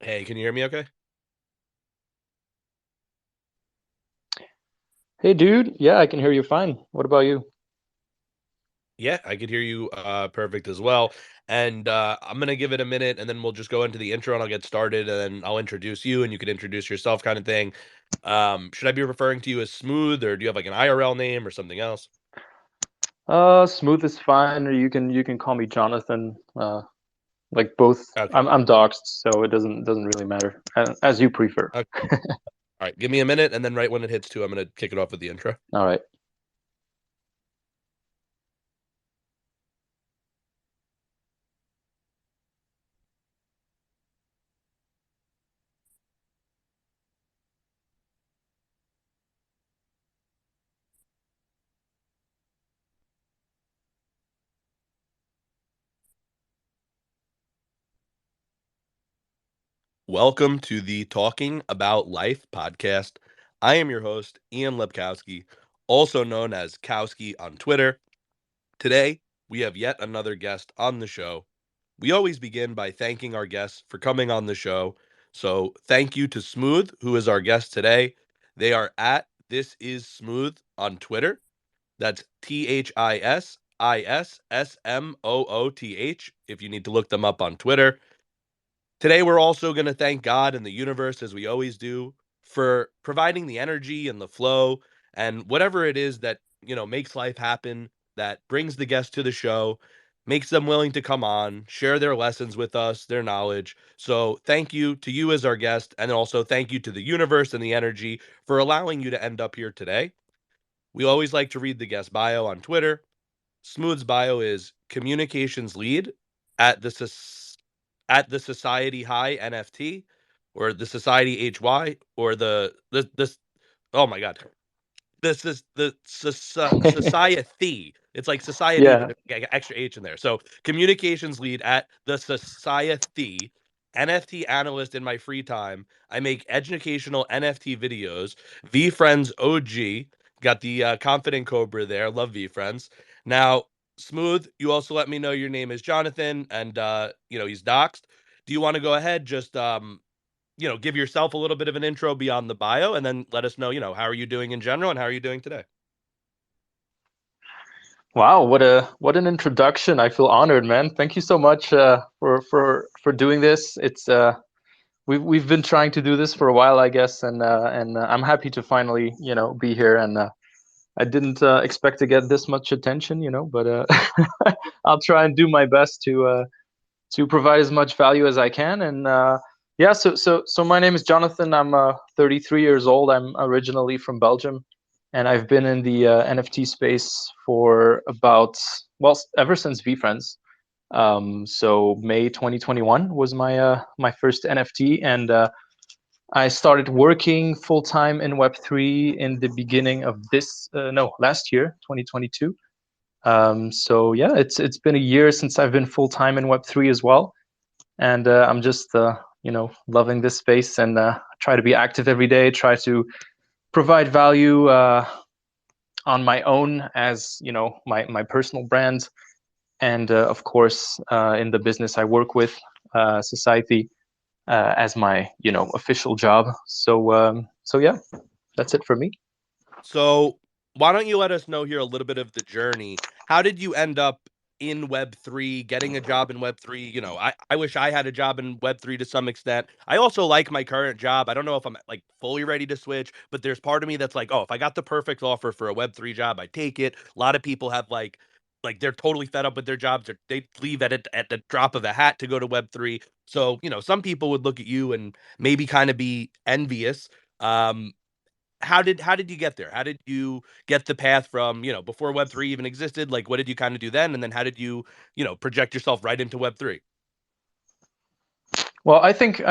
Hey, can you hear me okay? Hey dude, yeah, I can hear you fine. What about you? Yeah, I could hear you perfect as well. And I'm gonna give it a minute and then we'll just go into the intro and I'll get started and then I'll introduce you and you can introduce yourself kind of thing. Should I be referring to you as Smooth or do you have like an IRL name or something else? Smooth is fine, or you can call me Jonathan. Like both. Okay. I'm doxxed, so it doesn't really matter. As you prefer. Okay. All right, give me a minute and then right when it hits two, I'm gonna kick it off with the intro. All right. Welcome to the Talking About Life podcast. I am your host, Ian Lepkowski, also known as Kowski on Twitter. Today, we have yet another guest on the show. We always begin by thanking our guests for coming on the show. So, thank you to Smooth, who is our guest today. They are at This Is Smooth on Twitter. That's ThisIsSmooth if you need to look them up on Twitter. Today, we're also going to thank God and the universe, as we always do, for providing the energy and the flow and whatever it is that, makes life happen, that brings the guest to the show, makes them willing to come on, share their lessons with us, their knowledge. So, thank you to you as our guest, and also thank you to the universe and the energy for allowing you to end up here today. We always like to read the guest bio on Twitter. Smooth's bio is communications lead at the at the Society High NFT or the Society HY or the this oh my god. This is the society. It's like society, but Yeah. it's extra H in there. So communications lead at the society, NFT analyst in my free time. I make educational NFT videos. V Friends OG. Got the confident Cobra there. Love V Friends. Now, Smooth, you also let me know your name is Jonathan and he's doxed. Do you want to go ahead just give yourself a little bit of an intro beyond the bio and then let us know, how are you doing in general and how are you doing today? Wow, what an introduction. I feel honored, man. Thank you so much for doing this. It's we've been trying to do this for a while, I guess, and I'm happy to finally, be here and I didn't expect to get this much attention, but I'll try and do my best to provide as much value as I can. And yeah, so my name is Jonathan. I'm 33 years old. I'm originally from Belgium, and I've been in the NFT space for about ever since VFriends. So May 2021 was my first NFT, and I started working full time in Web3 in the beginning of this no last year, 2022. So yeah, it's been a year since I've been full time in Web3 as well, and I'm just loving this space and try to be active every day. Try to provide value on my own as my personal brand, and of course in the business I work with, society as my official job. So yeah, that's it for me. So, why don't you let us know here a little bit of the journey? How did you end up in Web3, getting a job in Web3? I wish I had a job in Web3 to some extent. I also like my current job. I don't know if I'm like fully ready to switch, but there's part of me that's like, oh, if I got the perfect offer for a Web3 job, I take it. A lot of people have like they're totally fed up with their jobs. They leave at the drop of a hat to go to Web3. So, some people would look at you and maybe kind of be envious. Um, how did you get there? How did you get the path from, before Web3 even existed? Like what did you kind of do then? And then how did you, project yourself right into Web3? Well, I think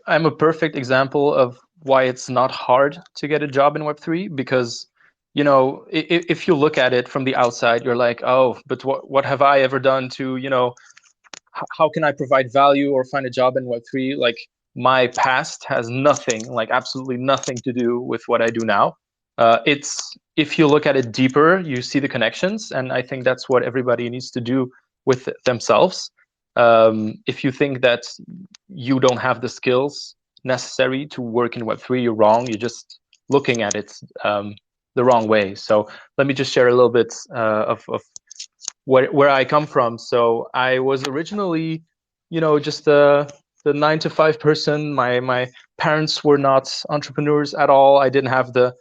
I'm a perfect example of why it's not hard to get a job in Web3, because if you look at it from the outside, you're like, oh, but what have I ever done to, how can I provide value or find a job in Web3? Like, my past has nothing, like absolutely nothing to do with what I do now. It's If you look at it deeper, you see the connections, and I think that's what everybody needs to do with themselves. If you think that you don't have the skills necessary to work in Web3, you're wrong. You're just looking at it the wrong way. So let me just share a little bit of where I come from. So I was originally, just the 9 to 5 person. My parents were not entrepreneurs at all. I didn't have the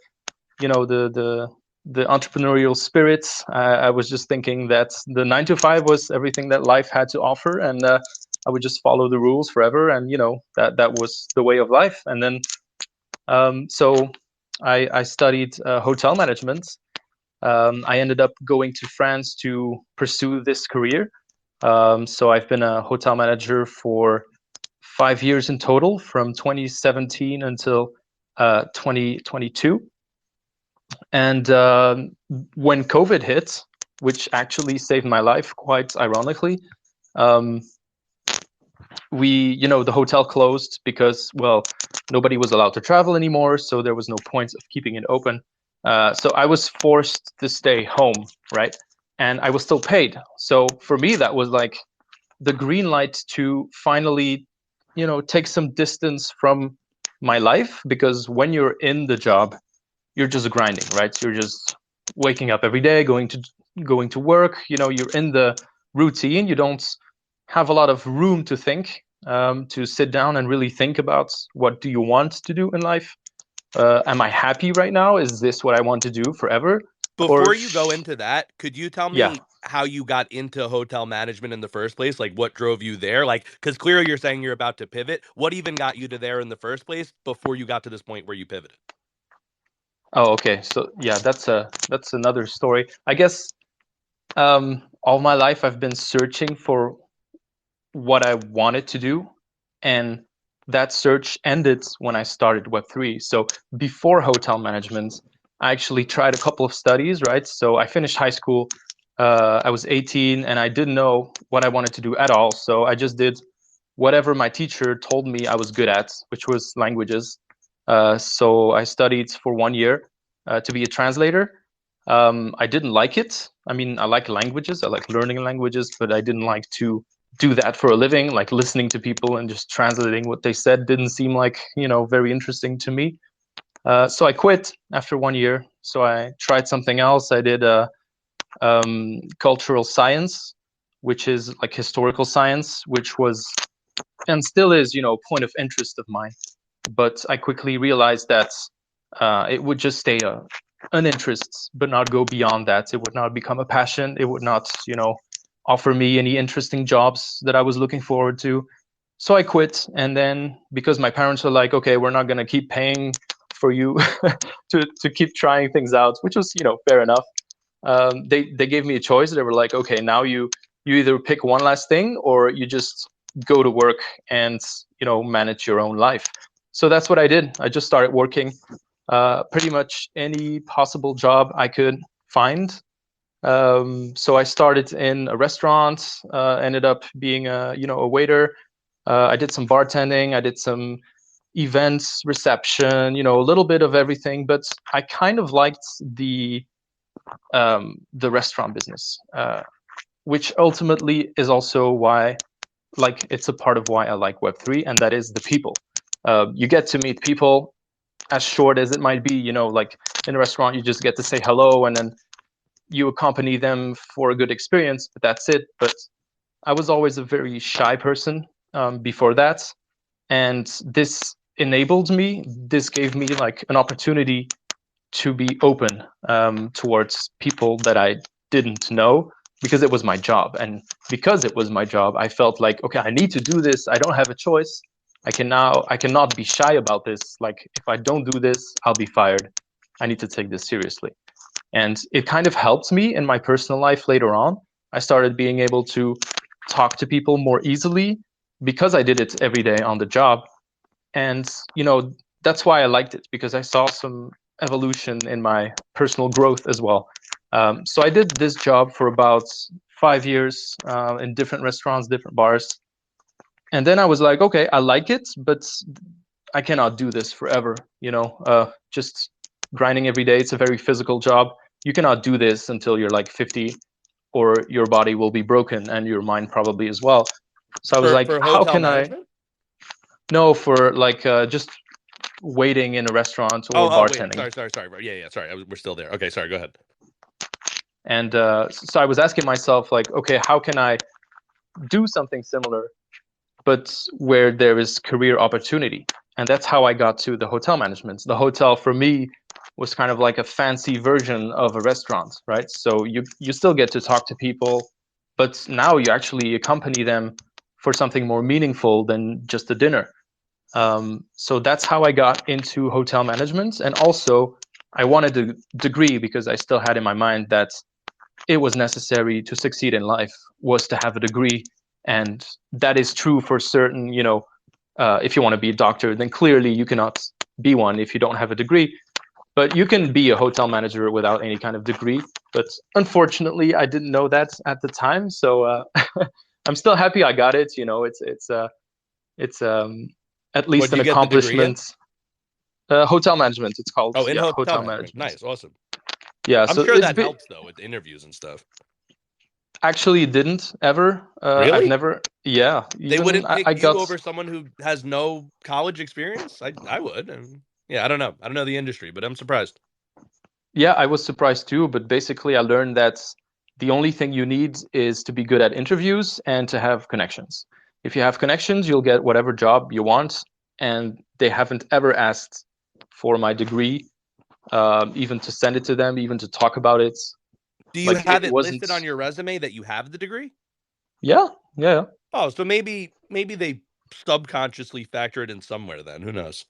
you know the entrepreneurial spirits. I was just thinking that the 9 to 5 was everything that life had to offer, and I would just follow the rules forever, and that was the way of life. And then so I studied hotel management. I ended up going to France to pursue this career. So I've been a hotel manager for 5 years in total, from 2017 until 2022. And when COVID hit, which actually saved my life, quite ironically, um, the hotel closed because, well, nobody was allowed to travel anymore, so there was no point of keeping it open. So I was forced to stay home, right? And I was still paid. So for me, that was like the green light to finally, take some distance from my life, because when you're in the job, you're just grinding, right? You're just waking up every day, going to work. You're in the routine. You don't have a lot of room to think, to sit down and really think about what do you want to do in life. Am I happy right now? Is this what I want to do forever? Or Before you go into that, could you tell yeah. me how you got into hotel management in the first place? Like what drove you there? Like, because clearly you're saying you're about to pivot. What even got you to there in the first place before you got to this point where you pivoted? Oh, okay. So yeah, that's another story. I guess all my life I've been searching for what I wanted to do, and that search ended when I started Web3. So before hotel management, I actually tried a couple of studies, right? So I finished high school. I was 18 and I didn't know what I wanted to do at all. So I just did whatever my teacher told me I was good at, which was languages. So I studied for 1 year to be a translator. I didn't like it. I mean, I like languages, I like learning languages, but I didn't like to do that for a living. Like listening to people and just translating what they said didn't seem like, very interesting to me. So I quit after 1 year. So I tried something else. I did cultural science, which is like historical science, which was and still is, point of interest of mine. But I quickly realized that it would just stay an interest, but not go beyond that. It would not become a passion. It would not, offer me any interesting jobs that I was looking forward to. So I quit. And then because my parents were like, okay, we're not going to keep paying for you to keep trying things out, which was, fair enough. They gave me a choice. They were like, okay, now you either pick one last thing or you just go to work and manage your own life. So that's what I did. I just started working pretty much any possible job I could find. So I started in a restaurant, ended up being a waiter. I did some bartending. I did some events, reception, a little bit of everything. But I kind of liked the restaurant business, which ultimately is also why, like, it's a part of why I like Web3, and that is the people. You get to meet people, as short as it might be. Like in a restaurant, you just get to say hello, and then you accompany them for a good experience, but that's it. But I was always a very shy person before that, and this enabled me. This gave me like an opportunity to be open towards people that I didn't know, because it was my job. And because it was my job, I felt like, okay, I need to do this. I don't have a choice. I cannot be shy about this. Like, if I don't do this, I'll be fired. I need to take this seriously. And it kind of helped me in my personal life later on. I started being able to talk to people more easily because I did it every day on the job. And that's why I liked it, because I saw some evolution in my personal growth as well. So I did this job for about 5 years in different restaurants, different bars. And then I was like, okay, I like it, but I cannot do this forever. Just grinding every day. It's a very physical job. You cannot do this until you're like 50, or your body will be broken and your mind probably as well. So I was like, For how hotel can I? management? No, for like just waiting in a restaurant or Oh, wait. bartending. Sorry, bro. Yeah, sorry. We're still there. Okay, sorry. Go ahead. And so I was asking myself, like, okay, how can I do something similar, but where there is career opportunity? And that's how I got to the hotel management. The hotel for me was kind of like a fancy version of a restaurant, right? So you still get to talk to people, but now you actually accompany them for something more meaningful than just a dinner. So that's how I got into hotel management. And also, I wanted a degree because I still had in my mind that it was necessary to succeed in life was to have a degree. And that is true for certain, if you want to be a doctor, then clearly you cannot be one if you don't have a degree. But you can be a hotel manager without any kind of degree. But unfortunately, I didn't know that at the time. So I'm still happy I got it. It's at What least do an you get the degree in? accomplishment. Hotel management, it's called. Oh, in Yeah, hotel hotel management. management. Nice, awesome. Yeah, I'm so sure it's that been helps though with interviews and stuff. actually didn't ever. I've Really? never. Yeah, They even wouldn't pick I you got. over someone who has no college experience? I would. And yeah, I don't know. I don't know the industry, but I'm surprised. Yeah, I was surprised too. But basically, I learned that the only thing you need is to be good at interviews and to have connections. If you have connections, you'll get whatever job you want. And they haven't ever asked for my degree, even to send it to them, even to talk about it. Do you Like have it it wasn't. listed on your resume that you have the degree? Yeah, yeah. Oh, so maybe they subconsciously factor it in somewhere then. Who knows?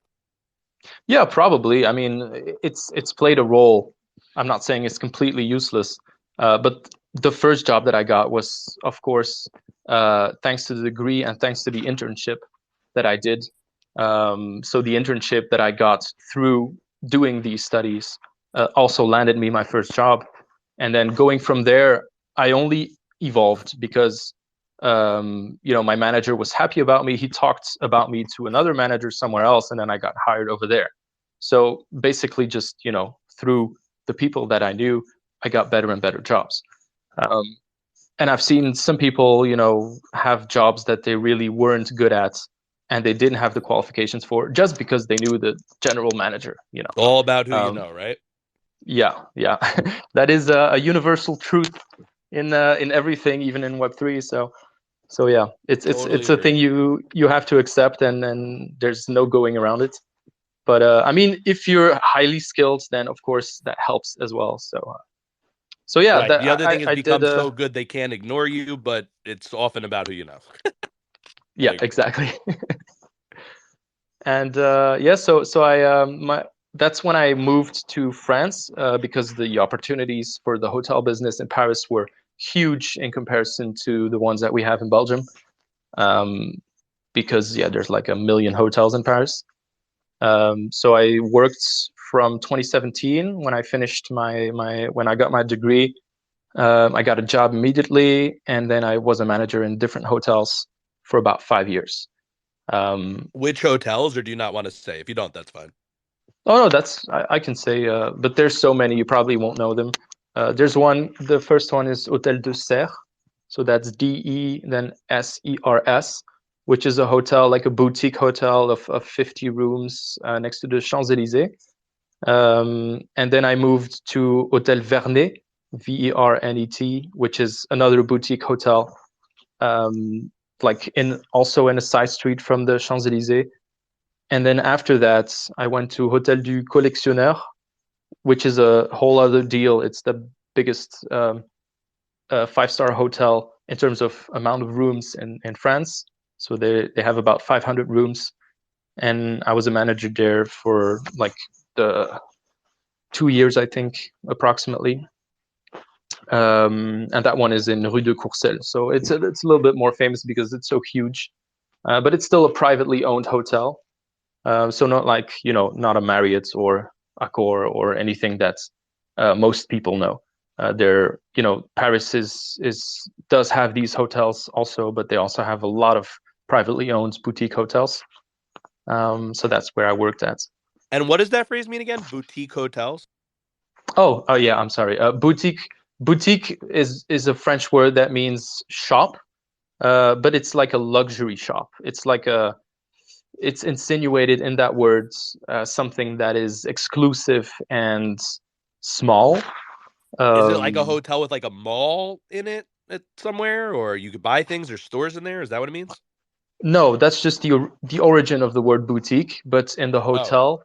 Yeah, probably. I mean, it's played a role. I'm not saying it's completely useless, but the first job that I got was, of course, thanks to the degree and thanks to the internship that I did. So the internship that I got through doing these studies also landed me my first job, and then going from there, I only evolved because my manager was happy about me. He talked about me to another manager somewhere else, and then I got hired over there. So basically, just through the people that I knew, I got better and better jobs. Um, and I've seen some people, have jobs that they really weren't good at, and they didn't have the qualifications for just because they knew the general manager. All about who you Um, know, right? yeah, yeah, that is a universal truth in everything, even in Web3. So yeah, it's it's Totally it's a agree. thing you have to accept, and there's no going around it. But I mean, if you're highly skilled, then of course that helps as well. So yeah, Right. that The other thing is I did. become so good they can't ignore you, but it's often about who you know. I Yeah, agree. exactly. And yeah, so I my that's when I moved to France because the opportunities for the hotel business in Paris were huge in comparison to the ones that we have in Belgium. Um, because yeah, there's like a million hotels in Paris. So I worked from 2017 when I finished my when I got my degree. I got a job immediately, and then I was a manager in different hotels for about 5 years. Um, Which hotels, or do you not want to say? If you don't, that's fine. oh no, I can say, but there's so many you probably won't know them. There's one. The first one is Hôtel de Serres, so that's DE then SERS, which is a hotel like a boutique hotel of 50 rooms next to the Champs Elysees. And then I moved to Hôtel Vernet, VERNET, which is another boutique hotel, um, like in also in a side street from the Champs Elysees. And then after that, I went to Hôtel du Collectionneur, which is a whole other deal. It's the biggest five-star hotel in terms of amount of rooms in France. So they have about 500 rooms, and I was a manager there for like the 2 years, I think, approximately. And that one is in Rue de Courcelles. So it's a little bit more famous because it's so huge, but it's still a privately owned hotel. So not like not a Marriott or Accor or anything that most people know. Paris is does have these hotels also, but they also have a lot of privately owned boutique hotels. So that's where I worked at. And what does that phrase mean again? Boutique hotels? Oh yeah, I'm sorry. Boutique is a French word that means shop. but it's like a luxury shop. It's insinuated in that word something that is exclusive and small. Is it like a Um, hotel with like a mall in it somewhere, or you could buy things or stores in there? Is that what it means? no, that's just the origin of the word boutique. But in the Oh, hotel,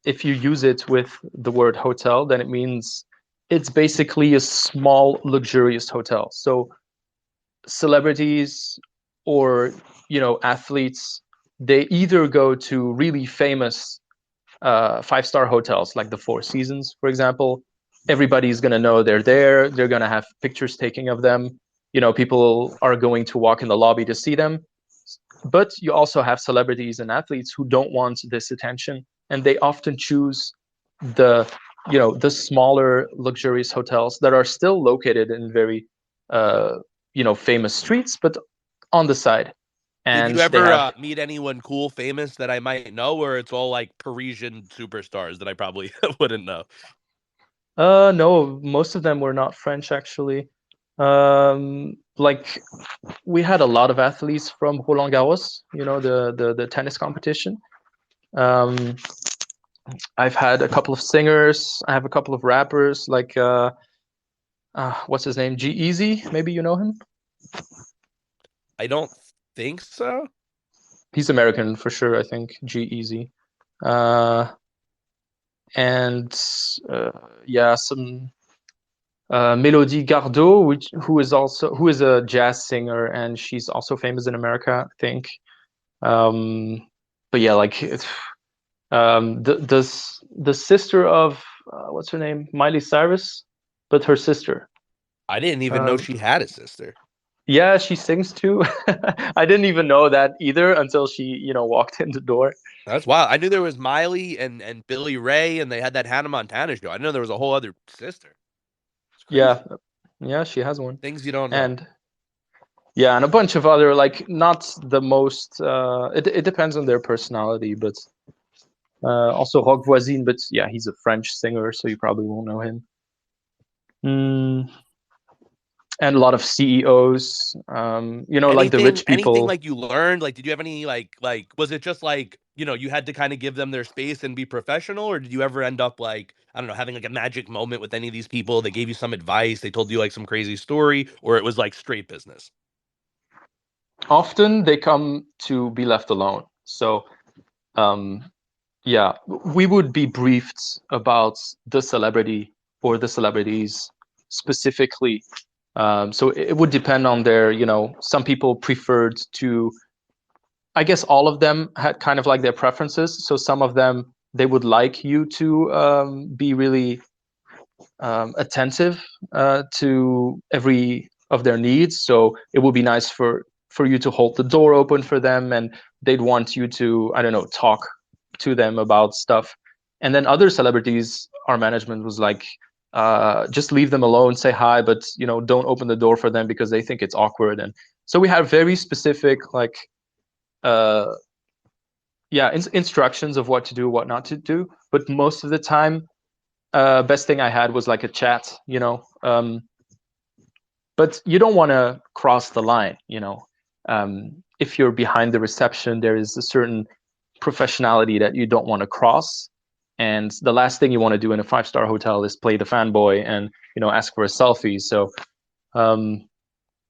if you use it with the word hotel, then it means it's basically a small, luxurious hotel. So celebrities or athletes, they either go to really famous five-star hotels like the Four Seasons, for example. Everybody's going to know they're there. They're going to have pictures taken of them. People are going to walk in the lobby to see them. But you also have celebrities and athletes who don't want this attention, and they often choose the the smaller, luxurious hotels that are still located in very uh, famous streets, but on the side, did you and they ever have meet anyone cool, famous that I might know, or it's all like Parisian superstars that I probably wouldn't know? no, most of them were not French actually. Like we had a lot of athletes from Roland Garros, the tennis competition. Um, I've had a couple of singers. I have a couple of rappers, like what's his name? G Easy. Maybe you know him. I don't think so. He's American for sure. I think G Easy. Uh, and uh, yeah, some Melody Gardot, who is a jazz singer, and she's also famous in America, I think. Um, but yeah, like the sister of what's her name, Miley Cyrus, but her sister. I didn't even know Um, she had a sister. yeah, she sings too. I didn't even know that either until she, walked in the door. That's wild. I knew there was Miley and Billy Ray, and they had that Hannah Montana show. I didn't know there was a whole other sister. It's Yeah, crazy. yeah, she has one, Things you don't know. and yeah, and a bunch of other like not the most. It depends on their personality, but also Rock Voisine. But yeah, he's a French singer, so you probably won't know him. Mm, and a lot of CEOs, like the Anything, rich anything people. like you learned? Like, did you have any was it just like you had to kind of give them their space and be professional, or did you ever end up like I don't know having like a magic moment with any of these people? They gave you some advice, they told you like some crazy story, or it was like straight business. Often they come to be left alone. So um, yeah, we would be briefed about the celebrity or the celebrities specifically. So it would depend on their, some people preferred to, I guess all of them had kind of like their preferences. So some of them, they would like you to be really attentive to every of their needs. So it would be nice for you to hold the door open for them, and they'd want you to, I don't know, talk to them about stuff. And then other celebrities, our management was like, just leave them alone, say hi, but don't open the door for them because they think it's awkward. And so we have very specific like uh, yeah, instructions of what to do, what not to do. But most of the time, best thing I had was like a chat, but you don't want to cross the line. If you're behind the reception, there is a certain professionality that you don't want to cross. And the last thing you want to do in a five-star hotel is play the fanboy and ask for a selfie. So um,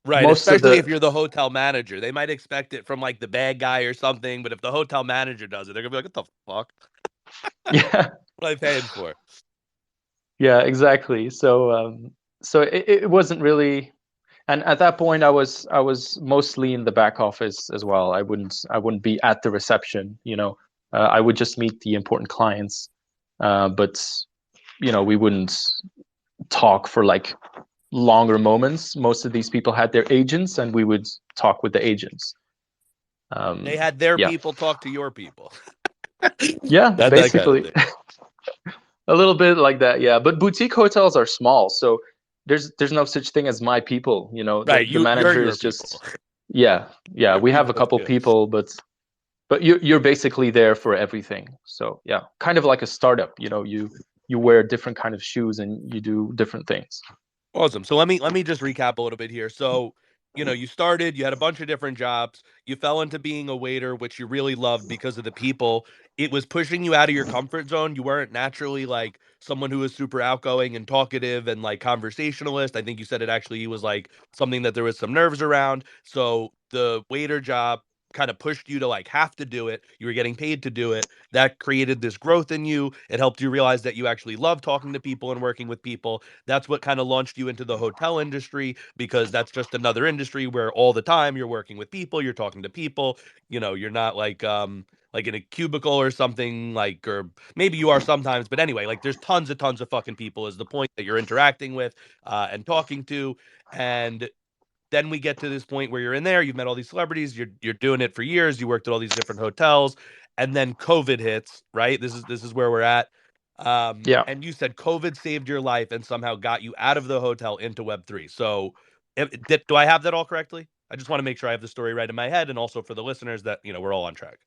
Right, most of especially if the you're the hotel manager. They might expect it from like the bad guy or something, but if the hotel manager does it, they're gonna be like, "What the fuck? yeah, What am I paying for?" yeah, exactly. So it wasn't really. And at that point, I was mostly in the back office as well. I wouldn't be at the reception. I would just meet the important clients, but we wouldn't talk for like longer moments. Most of these people had their agents, and we would talk with the agents. They had their Yeah, people talk to your people. yeah, That kind of basically thing. a little bit like that. Yeah, but boutique hotels are small, so there's no such thing as my people. The Right, the you're manager your is people. just yeah. Your We have a people of couple two. people, but you're basically there for everything. So yeah, kind of like a startup. You wear different kind of shoes and you do different things. Awesome. So let me just recap a little bit here. So, you started, you had a bunch of different jobs, you fell into being a waiter, which you really loved because of the people. It was pushing you out of your comfort zone. You weren't naturally like someone who was super outgoing and talkative and like conversationalist. I think you said it actually was like something that there was some nerves around. So the waiter job kind of pushed you to like have to do it. You were getting paid to do it. That created this growth in you. It helped you realize that you actually love talking to people and working with people. That's what kind of launched you into the hotel industry, because that's just another industry where all the time you're working with people, you're talking to people. You're not like in a cubicle or something, like, or maybe you are sometimes, but anyway, like there's tons of fucking people is the point that you're interacting with and talking to. And then we get to this point where you're in there, you've met all these celebrities, you're doing it for years, you worked at all these different hotels, and then COVID hits, right? This is where we're at. Yeah. And you said COVID saved your life and somehow got you out of the hotel into Web3. So, do I have that all correctly? I just want to make sure I have the story right in my head, and also for the listeners that we're all on track.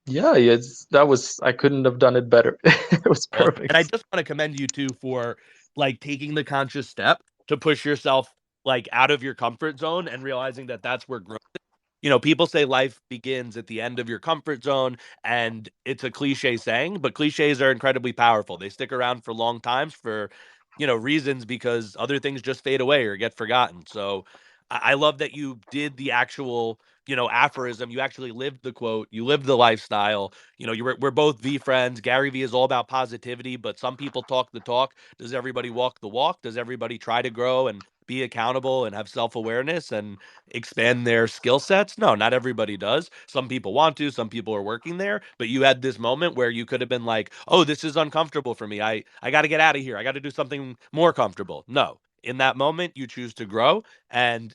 Yeah, it's that was I couldn't have done it better. It was Awesome. And I perfect. just want to commend you too for like taking the conscious step to push yourself like out of your comfort zone and realizing that that's where growth. People say life begins at the end of your comfort zone, and it's a cliche saying, but cliches are incredibly powerful. They stick around for long times for, reasons, because other things just fade away or get forgotten. So I love that you did the actual, aphorism. You actually lived the quote, you lived the lifestyle. We're both V friends. Gary V is all about positivity, but some people talk the talk. Does everybody walk the walk? Does everybody try to grow and be accountable and have self awareness and expand their skill sets? No, not everybody does. Some people want to, some people are working there, but you had this moment where you could have been like, "Oh, this is uncomfortable for me. I got to get out of here. I got to do something more comfortable." No. In that moment, you choose to grow, and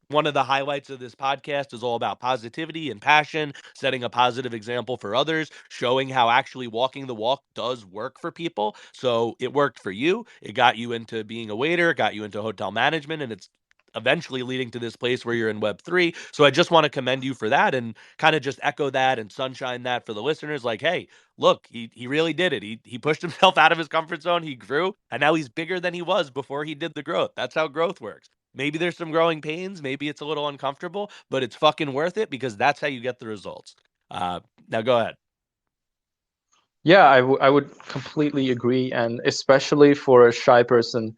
one of the highlights of this podcast is all about positivity and passion, setting a positive example for others, showing how actually walking the walk does work for people. So it worked for you. It got you into being a waiter, got you into hotel management, and it's eventually leading to this place where you're in Web3. So I just want to commend you for that and kind of just echo that and sunshine that for the listeners. Like, hey, look, he really did it. He pushed himself out of his comfort zone. He grew, and now he's bigger than he was before he did the growth. That's how growth works. Maybe there's some growing pains. Maybe it's a little uncomfortable, but it's fucking worth it because that's how you get the results. Now go ahead. Yeah, I would completely agree, and especially for a shy person,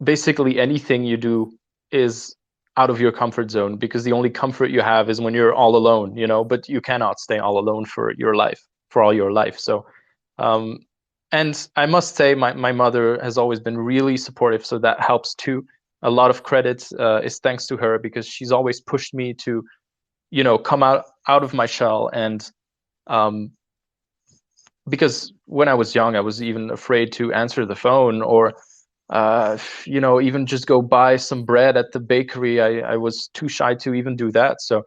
basically anything you do is out of your comfort zone because the only comfort you have is when you're all alone, but you cannot stay all alone for all your life. So, um, and I must say, my mother has always been really supportive, so that helps too. A lot of credit is thanks to her because she's always pushed me to, come out of my shell. And um, because when I was young, I was even afraid to answer the phone or even just go buy some bread at the bakery. I was too shy to even do that. So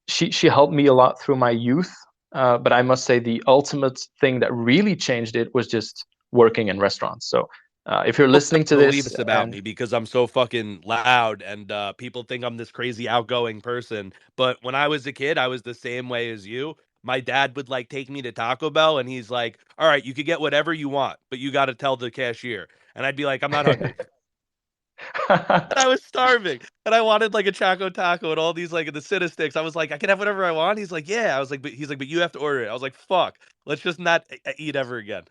she helped me a lot through my youth. But I must say the ultimate thing that really changed it was just working in restaurants. So if you're People listening to never believe this this about and me because I'm so fucking loud, and people think I'm this crazy outgoing person. But when I was a kid, I was the same way as you. My dad would like take me to Taco Bell, and he's like, "All right, you could get whatever you want, but you got to tell the cashier." And I'd be like, "I'm not hungry." And I was starving, and I wanted like a Choco Taco and all these like the Cita sticks. I was like, "I can have whatever I want." He's like, "Yeah." I was like, "But," he's like, "But you have to order it." I was like, "Fuck, let's just not eat ever again."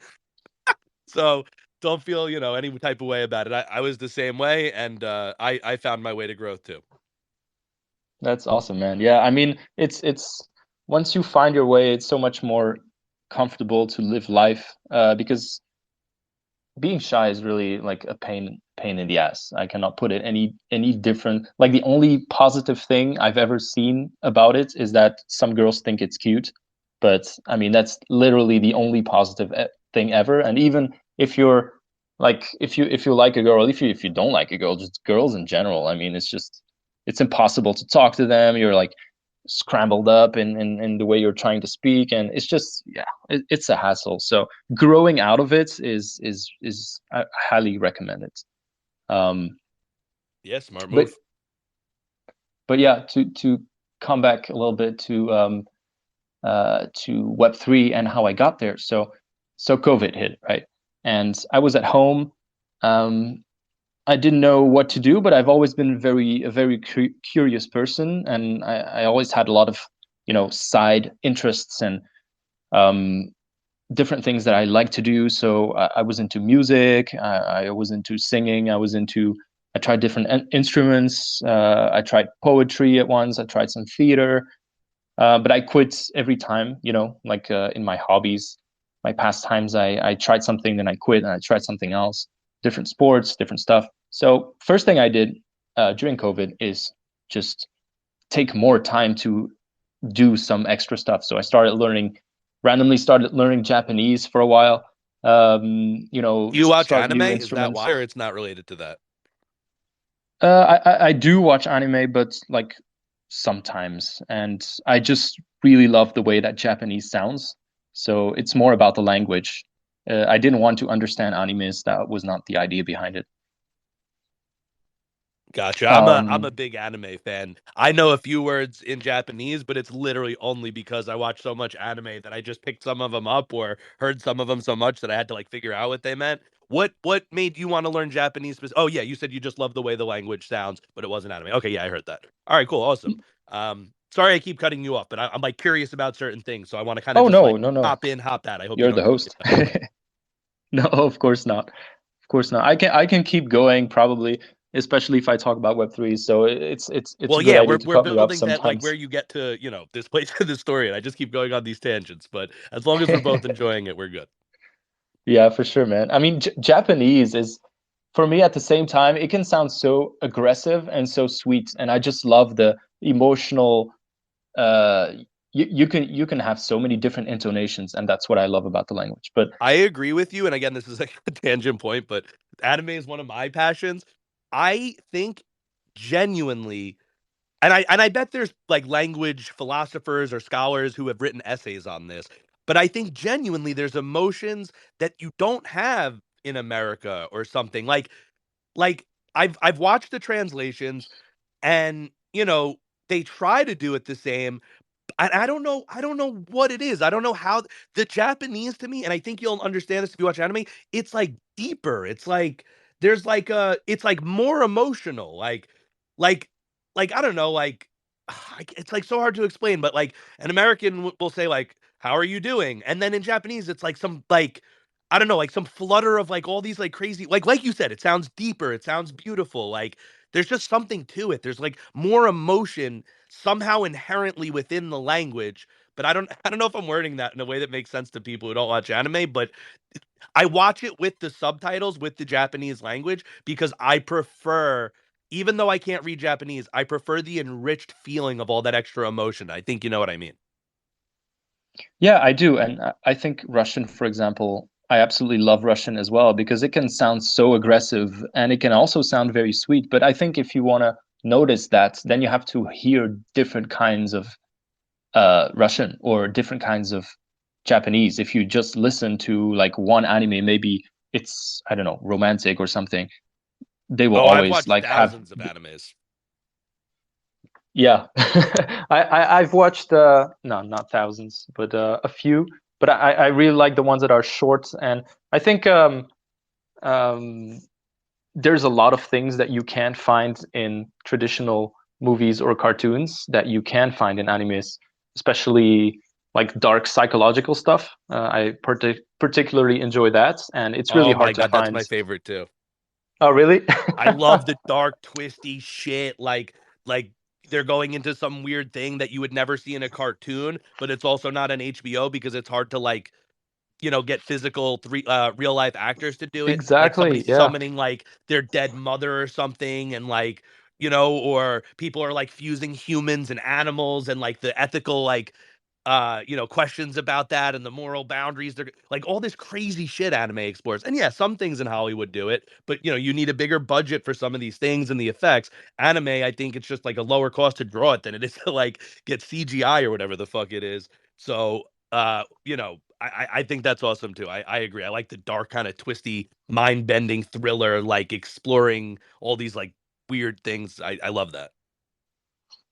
So don't feel, any type of way about it. I was the same way, and I found my way to growth too. that's awesome, man. Yeah, I mean, it's once you find your way, it's so much more comfortable to live life because being shy is really like a pain in the ass. I cannot put it any different. Like the only positive thing I've ever seen about it is that some girls think it's cute, but I mean that's literally the only positive thing ever. And even if you're like if you like a girl, if you don't like a girl, just girls in general, I mean it's impossible to talk to them. You're like scrambled up in the way you're trying to speak, and it's just yeah, it's a hassle. So growing out of it is I highly recommend it. Um, Yeah, smart but move. yeah, to come back a little bit to Web3 and how I got there. So COVID hit, right? And I was at home. Um, I didn't know what to do, but I've always been a very curious person, and I always had a lot of, side interests and um, different things that I like to do. So I was into music, I was into singing, I tried different instruments. I tried poetry at once. I tried some theater, but I quit every time. Like in my hobbies, my pastimes. I tried something, then I quit, and I tried something else. Different sports, different stuff. So first thing I did during COVID is just take more time to do some extra stuff. So I randomly started learning Japanese for a while. Do you watch Start anime? new Is that instruments. why, or it's not related to that? I do watch anime, but like sometimes, and I just really love the way that Japanese sounds. So it's more about the language. I didn't want to understand animes. That was not the idea behind it. Gotcha. I'm a Um, big anime fan. I know a few words in Japanese, but it's literally only because I watch so much anime that I just picked some of them up or heard some of them so much that I had to like figure out what they meant. What made you want to learn Japanese? Oh yeah, you said you just love the way the language sounds, but it wasn't anime. Okay, yeah, I heard that. All right, cool, awesome. Sorry I keep cutting you off, but I'm like curious about certain things, so I want to kind of oh just no, like no, no. hop in, hop out. I hope you You're don't the mind if host. I do. No, of course not. Of course not. I can keep going probably, especially if I talk about Web3. So it's Well, a good yeah, idea we're to we're cut me off building that like where sometimes. you get to, this place in the story, and I just keep going on these tangents. But as long as we're both enjoying it, we're good. Yeah, for sure, man. I mean, Japanese is for me at the same time, it can sound so aggressive and so sweet, and I just love the emotional uh you can have so many different intonations, and that's what I love about the language. But I agree with you, and again, this is like a tangent point, but anime is one of my passions. I think genuinely, and I bet there's like language philosophers or scholars who have written essays on this, but I think genuinely there's emotions that you don't have in America or something like I've watched the translations and they try to do it the same. I don't know what it is. I don't know how the Japanese to me, and I think you'll understand this if you watch anime, it's like deeper. It's like there's like it's like more emotional. Like like I don't know, it's like so hard to explain, but like an American will say like how are you doing? And then in Japanese it's like some like I don't know, like some flutter of like all these like crazy like you said, it sounds deeper, it sounds beautiful. Like there's just something to it. There's like more emotion somehow inherently within the language. But I don't know if I'm wording that in a way that makes sense to people who don't watch anime, but I watch it with the subtitles with the Japanese language because I prefer even though I can't read Japanese, I prefer the enriched feeling of all that extra emotion. I think you know what I mean. yeah, I do, and I think Russian, for example, I absolutely love Russian as well because it can sound so aggressive and it can also sound very sweet. But I think if you want to notice that, then you have to hear different kinds of Russian or different kinds of Japanese. If you just listen to like one anime, maybe it's, I don't know, romantic or something, they will Oh, I've always watched like have, thousands of animes. yeah. I've watched no, not thousands, but a few. But I really like the ones that are short, and I think um there's a lot of things that you can't find in traditional movies or cartoons that you can find in animes, especially like dark psychological stuff. I particularly enjoy that, and it's really Oh my hard to god, that's find. my favorite too. Oh, really? I love the dark, twisty shit. Like they're going into some weird thing that you would never see in a cartoon, but it's also not on HBO because it's hard to like get physical real life actors to do it. Like somebody Exactly. Yeah. summoning like their dead mother or something, and like or people are like fusing humans and animals, and like the ethical like questions about that and the moral boundaries. They're like all this crazy shit anime explores. And yeah, some things in Hollywood do it, but you need a bigger budget for some of these things and the effects. Anime, I think it's just like a lower cost to draw it than it is to like get CGI or whatever the fuck it is. So I think that's awesome too. I agree. I like the dark kind of twisty, mind bending thriller, like exploring all these like weird things. I love that.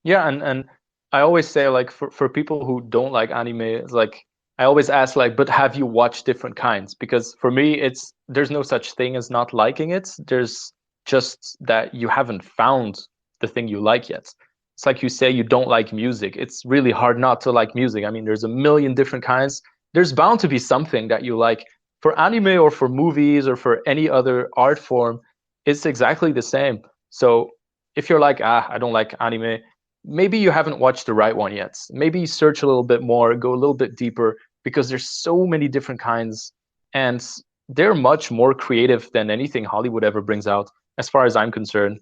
Yeah, and I always say like for people who don't like anime, it's like I always ask like, but have you watched different kinds? Because for me, it's there's no such thing as not liking it. There's just that you haven't found the thing you like yet. It's like you say you don't like music. It's really hard not to like music. I mean, there's a million different kinds. There's bound to be something that you like. For anime or for movies or for any other art form, it's exactly the same. So if you're like, I don't like anime, maybe you haven't watched the right one yet. Maybe search a little bit more, go a little bit deeper, because there's so many different kinds, and they're much more creative than anything Hollywood ever brings out, as far as I'm concerned,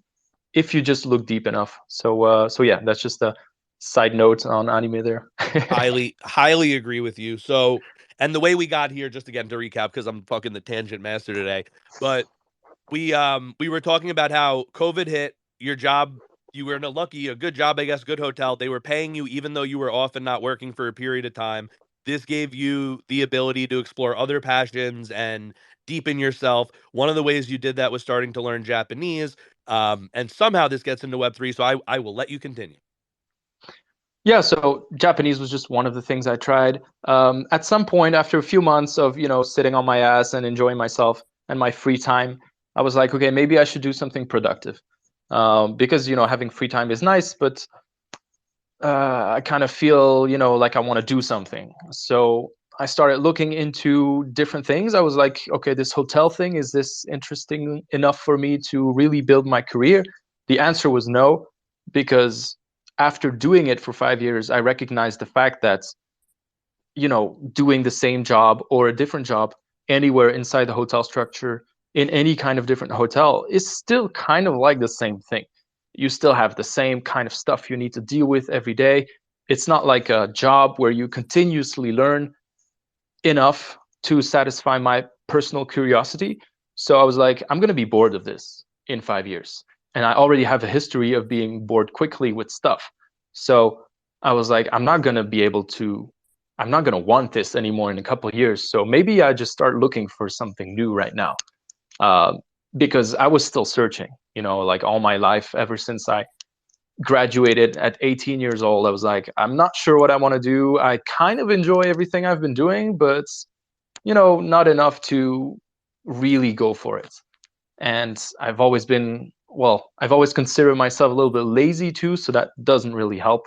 if you just look deep enough. So yeah, that's just a side note on anime there. Highly agree with you. So, and the way we got here, just again to recap, because I'm fucking the tangent master today, but we were talking about how COVID hit your job. You were in a good job, I guess, good hotel. They were paying you even though you were off and not working for a period of time. This gave you the ability to explore other passions and deepen yourself. One of the ways you did that was starting to learn Japanese. And somehow this gets into Web3. So I will let you continue. Yeah, so Japanese was just one of the things I tried. At some point, after a few months of sitting on my ass and enjoying myself and my free time, I was like, okay, maybe I should do something productive. Because having free time is nice, but I kind of feel like I want to do something. So I started looking into different things. I was like, okay, this hotel thing, is this interesting enough for me to really build my career? The answer was no, because after doing it for 5 years, I recognized the fact that doing the same job or a different job anywhere inside the hotel structure in any kind of different hotel is still kind of like the same thing. You still have the same kind of stuff you need to deal with every day. It's not like a job where you continuously learn enough to satisfy my personal curiosity. So I was like, I'm going to be bored of this in 5 years. And I already have a history of being bored quickly with stuff. So I was like, I'm not going to want this anymore in a couple of years. So maybe I just start looking for something new right now. Uh, because I was still searching, like all my life, ever since I graduated at 18 years old. I was like, I'm not sure what I want to do. I kind of enjoy everything I've been doing, but not enough to really go for it. And I've always considered myself a little bit lazy too, so that doesn't really help.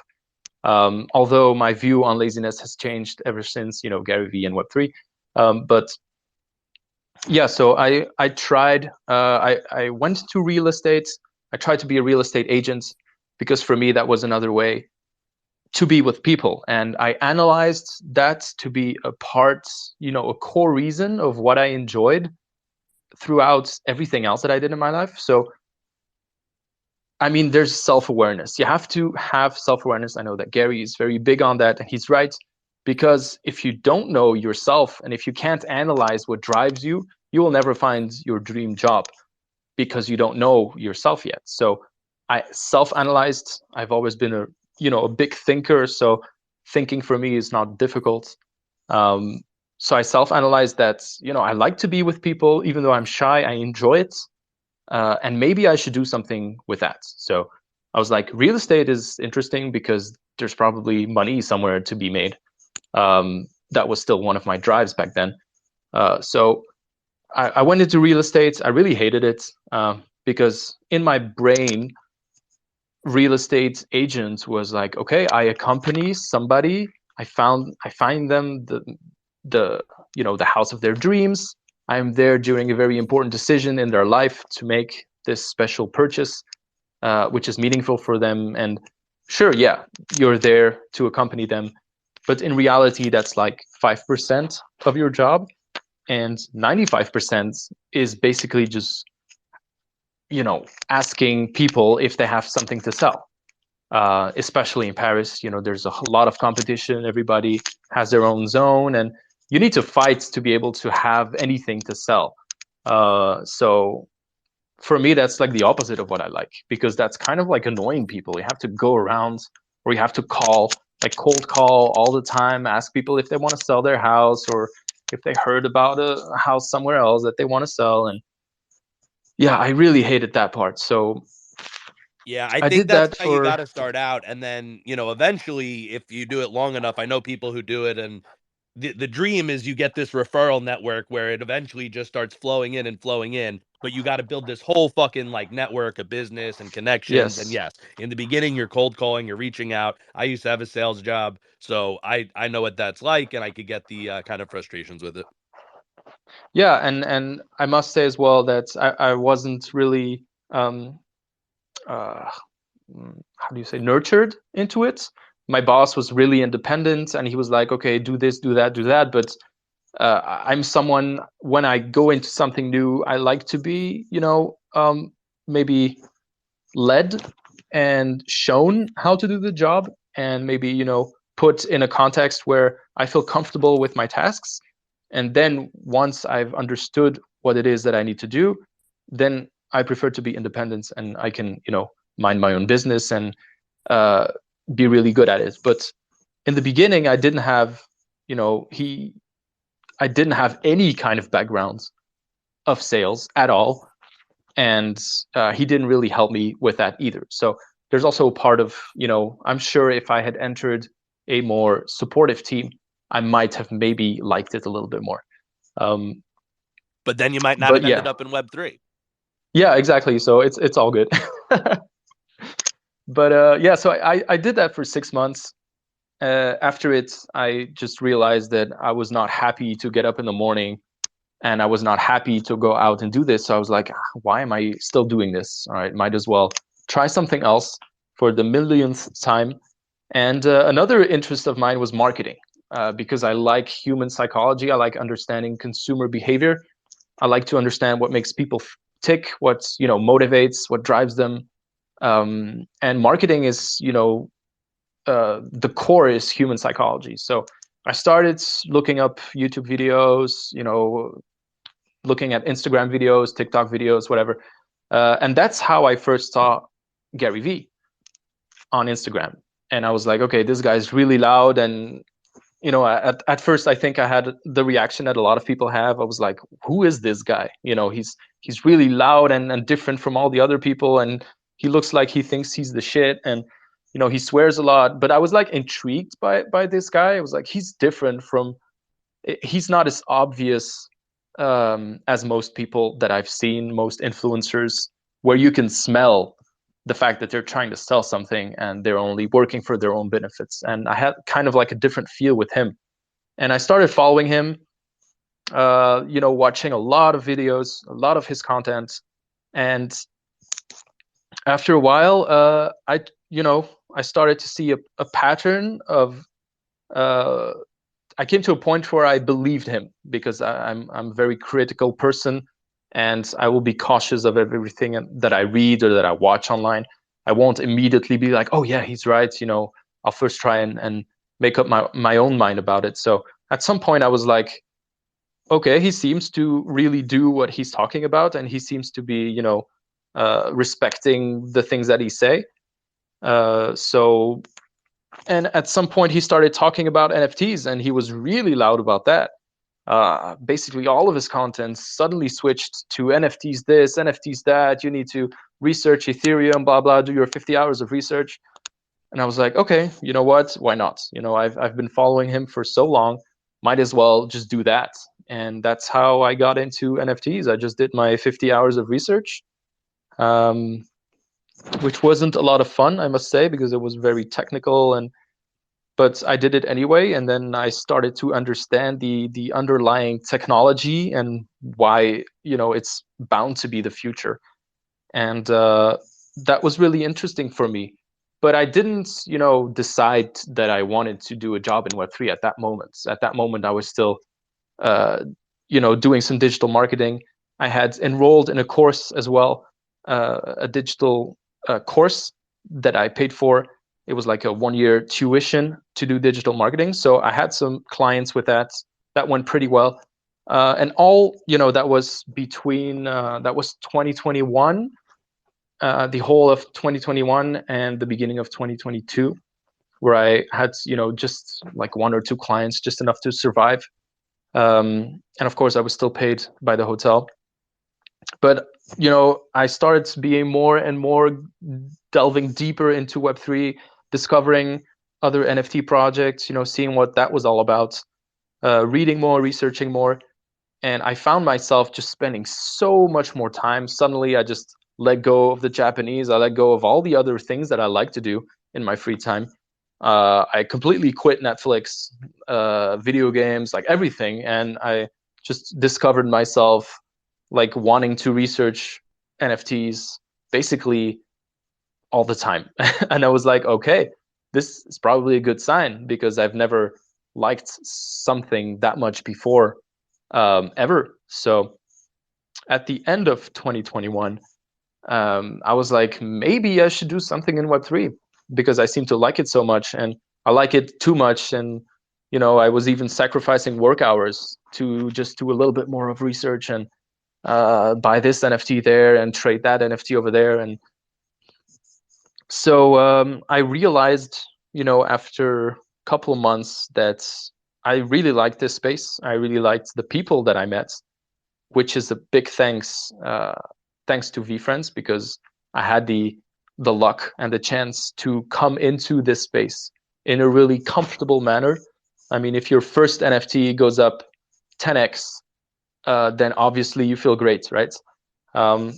Although my view on laziness has changed ever since, Gary Vee and Web3. But yeah, so I tried, I went to real estate. I tried to be a real estate agent because for me, that was another way to be with people. And I analyzed that to be a part, a core reason of what I enjoyed throughout everything else that I did in my life. So, I mean, there's self-awareness. You have to have self-awareness. I know that Gary is very big on that, and he's right. Because if you don't know yourself and if you can't analyze what drives you, you will never find your dream job because you don't know yourself yet. So I self-analyzed. I've always been a big thinker, so thinking for me is not difficult. Um, so I self-analyzed that I like to be with people, even though I'm shy. I enjoy it, and maybe I should do something with that. So I was like, real estate is interesting because there's probably money somewhere to be made. That was still one of my drives back then. So I went into real estate. I really hated it because in my brain, real estate agent was like, okay, I accompany somebody. I find them the the house of their dreams. I'm there during a very important decision in their life to make this special purchase, which is meaningful for them. And sure, yeah, you're there to accompany them, but in reality, that's like 5% of your job, and 95% is basically just asking people if they have something to sell. Especially in Paris, there's a lot of competition. Everybody has their own zone, and you need to fight to be able to have anything to sell. So for me, that's like the opposite of what I like, because that's kind of like annoying people. You have to go around, or you have to call, like cold call all the time, ask people if they want to sell their house, or if they heard about a house somewhere else that they want to sell. And yeah, I really hated that part. So Yeah, I I think did that's that how you got for to start out. And then, eventually, if you do it long enough, I know people who do it. And the dream is you get this referral network where it eventually just starts flowing in and flowing in. but you got to build this whole fucking like network of business and connections. And Yes. yes, in the beginning, you're cold calling, you're reaching out. I used to have a sales job, so I know what that's like, and I could get the kind of frustrations with it. Yeah, and I must say as well that I wasn't really uh, how do you say, nurtured into it. My boss was really independent, and he was like, okay, do this, do that, do that. But I'm someone, when I go into something new, I like to be, maybe led and shown how to do the job, and maybe, put in a context where I feel comfortable with my tasks. And then once I've understood what it is that I need to do, then I prefer to be independent, and I can, mind my own business and uh, be really good at it. But in the beginning, I didn't have, he I didn't have any kind of background of sales at all, and he didn't really help me with that either. So there's also a part of, I'm sure if I had entered a more supportive team, I might have maybe liked it a little bit more. Um, But then you might not but have ended yeah, up in Web3. yeah, exactly. So it's all good. But yeah, so I did that for 6 months. After it, I just realized that I was not happy to get up in the morning, and I was not happy to go out and do this. So I was like, "Ah, why am I still doing this? All right, might as well try something else for the millionth time." And another interest of mine was marketing, because I like human psychology. I like understanding consumer behavior. I like to understand what makes people tick, what motivates, what drives them. And marketing is, the core is human psychology. So I started looking up YouTube videos, looking at Instagram videos, TikTok videos, whatever. And that's how I first saw Gary Vee on Instagram. And I was like, okay, this guy's really loud. And, at first, I think I had the reaction that a lot of people have. I was like, who is this guy? He's really loud and different from all the other people. And he looks like he thinks he's the shit. And, he swears a lot. But I was like intrigued by this guy. I was like, he's not as obvious as most people that I've seen, most influencers, where you can smell the fact that they're trying to sell something and they're only working for their own benefits. And I had kind of like a different feel with him. And I started following him, watching a lot of videos, a lot of his content. And after a while, I started to see a pattern of uh, I came to a point where I believed him, because I'm a very critical person, and I will be cautious of everything that I read or that I watch online. I won't immediately be like, oh yeah, he's right. I'll first try and make up my own mind about it. So at some point I was like, okay, he seems to really do what he's talking about, and he seems to be, respecting the things that he say. So and at some point he started talking about NFTs, and he was really loud about that. Basically all of his content suddenly switched to NFTs this, NFTs that. You need to research Ethereum, blah blah, do your 50 hours of research. And I was like, okay, you know what? Why not? I've been following him for so long, might as well just do that. And that's how I got into NFTs. I just did my 50 hours of research, um, which wasn't a lot of fun, I must say, because it was very technical, and but I did it anyway. And then I started to understand the underlying technology and why it's bound to be the future. And that was really interesting for me. But I didn't decide that I wanted to do a job in Web3 at that moment. At that moment, I was still uh, doing some digital marketing. I had enrolled in a course as well, a digital course that I paid for. It was like a 1 year tuition to do digital marketing. So I had some clients with that. That went pretty well. And all, that was that was 2021, the whole of 2021 and the beginning of 2022, where I had, just like one or two clients, just enough to survive. And of course, I was still paid by the hotel. But I started being more and more delving deeper into Web3, discovering other NFT projects, seeing what that was all about, reading more, researching more. and I found myself just spending so much more time. Suddenly, I just let go of the Japanese. I let go of all the other things that I like to do in my free time. I completely quit Netflix, video games, like everything, and I just discovered myself like wanting to research NFTs basically all the time. And I was like, okay, this is probably a good sign because I've never liked something that much before, ever. So at the end of 2021, I was like, maybe I should do something in Web3 because I seem to like it so much and I like it too much. And, I was even sacrificing work hours to just do a little bit more of research and buy this NFT there and trade that NFT over there. And so I realized, after a couple of months that I really liked this space. I really liked the people that I met, which is a big thanks to VFriends because I had the luck and the chance to come into this space in a really comfortable manner. I mean, if your first NFT goes up 10x, then obviously you feel great, right? Um,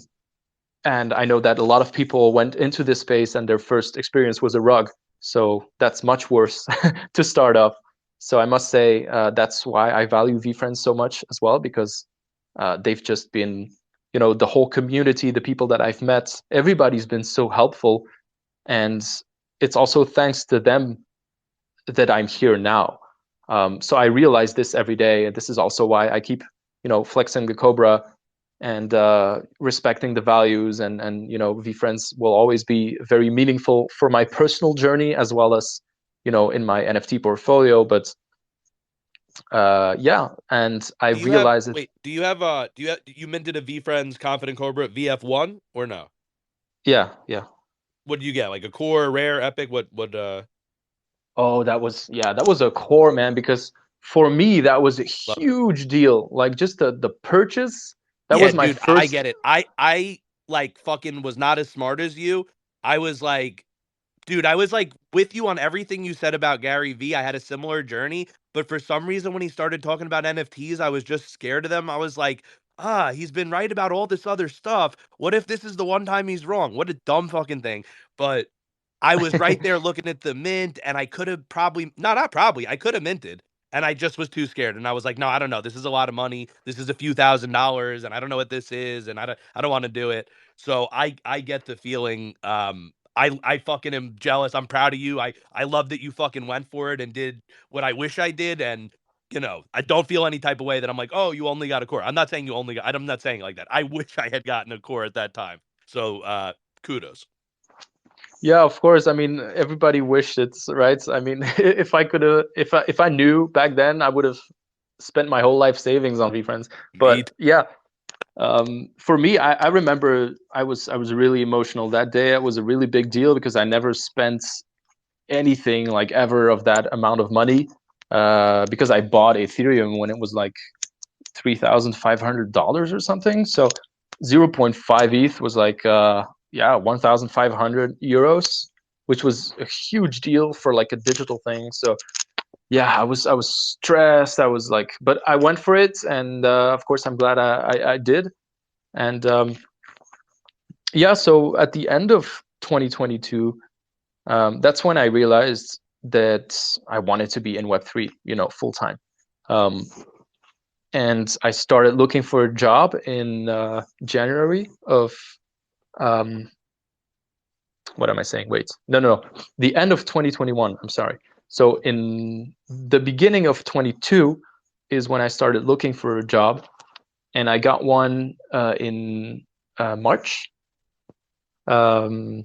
and I know that a lot of people went into this space and their first experience was a rug. So that's much worse to start off. So I must say that's why I value VFriends so much as well, because they've just been, the whole community, the people that I've met, everybody's been so helpful. And it's also thanks to them that I'm here now. So I realize this every day. And this is also why I keep, flexing the Cobra and respecting the values. And VFriends will always be very meaningful for my personal journey as well as, in my NFT portfolio. But yeah, and I Do you have realize it. wait, you minted a VFriends Confident Cobra VF1 or no? Yeah, yeah. What do you get? Like a core, rare, epic? What Oh, that was a core, man, because for me that was a love it. huge deal. Like just the purchase, that Yeah, was my dude, I first. get it. I like fucking was not as smart as you. I was like Dude, I was like with you on everything you said about Gary Vee. I had a similar journey, but for some reason, when he started talking about NFTs, I was just scared of them. I was like, he's been right about all this other stuff. What if this is the one time he's wrong? What a dumb fucking thing. But I was right there looking at the mint, and I could have probably, no, not probably, I could have minted. And I just was too scared. And I was like, no, I don't know. This is a lot of money. This is a few $1,000s, and I don't know what this is, and I don't want to do it. So I get the feeling. I fucking am jealous. I'm proud of you. I love that you fucking went for it and did what I wish I did. And I don't feel any type of way that I'm like, oh, you only got a core. I'm not saying you only got. I'm not saying it like that. I wish I had gotten a core at that time. So kudos. Yeah, of course. I mean, everybody wished it, right? I mean, if I could have, if I knew back then, I would have spent my whole life savings on VFriends. But Meat. yeah, for me, I remember I was really emotional that day. It was a really big deal because I never spent anything like ever of that amount of money. Because I bought Ethereum when it was like $3,500 or something. So 0.5 ETH was like yeah, 1,500 euros, which was a huge deal for like a digital thing. So yeah, I was stressed. I was like, but I went for it, and of course I'm glad I did. And yeah, so at the end of 2022, that's when I realized that I wanted to be in Web3, full time. Um, and I started looking for a job in January of um, what am I saying? Wait, no, the end of 2021. I'm sorry. So in the beginning of 22 is when I started looking for a job, and I got one in March. Um,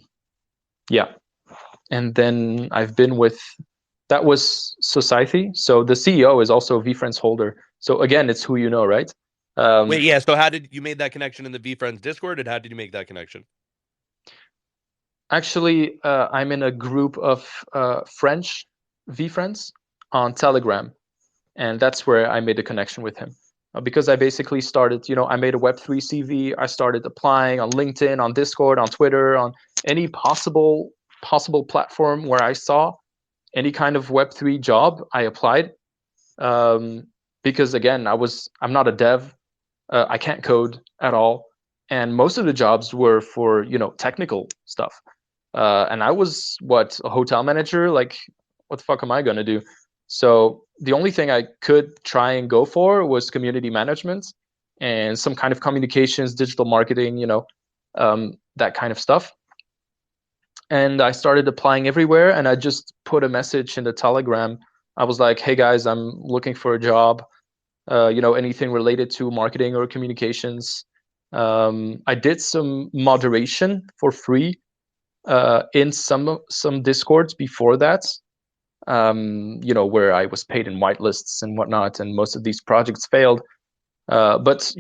yeah, and then I've been with that was Society. So the CEO is also a VFriends holder. So again, it's who you know, right? Um, Wait, yeah. So how did you made that connection in the VFriends Discord, and how did you make that connection? Actually, I'm in a group of French VFriends on Telegram, and that's where I made a connection with him. Because I basically started, I made a Web3 CV. I started applying on LinkedIn, on Discord, on Twitter, on any possible platform where I saw any kind of Web3 job. I applied. Um, because again, I'm not a dev. I can't code at all, and most of the jobs were for technical stuff. And I was a hotel manager. Like, what the fuck am I gonna do? So the only thing I could try and go for was community management and some kind of communications, digital marketing, that kind of stuff. And I started applying everywhere, and I just put a message in the Telegram. I was like, "Hey guys, I'm looking for a job. Anything related to marketing or communications." I did some moderation for free in some discords before that, where I was paid in whitelists and whatnot, and most of these projects failed. But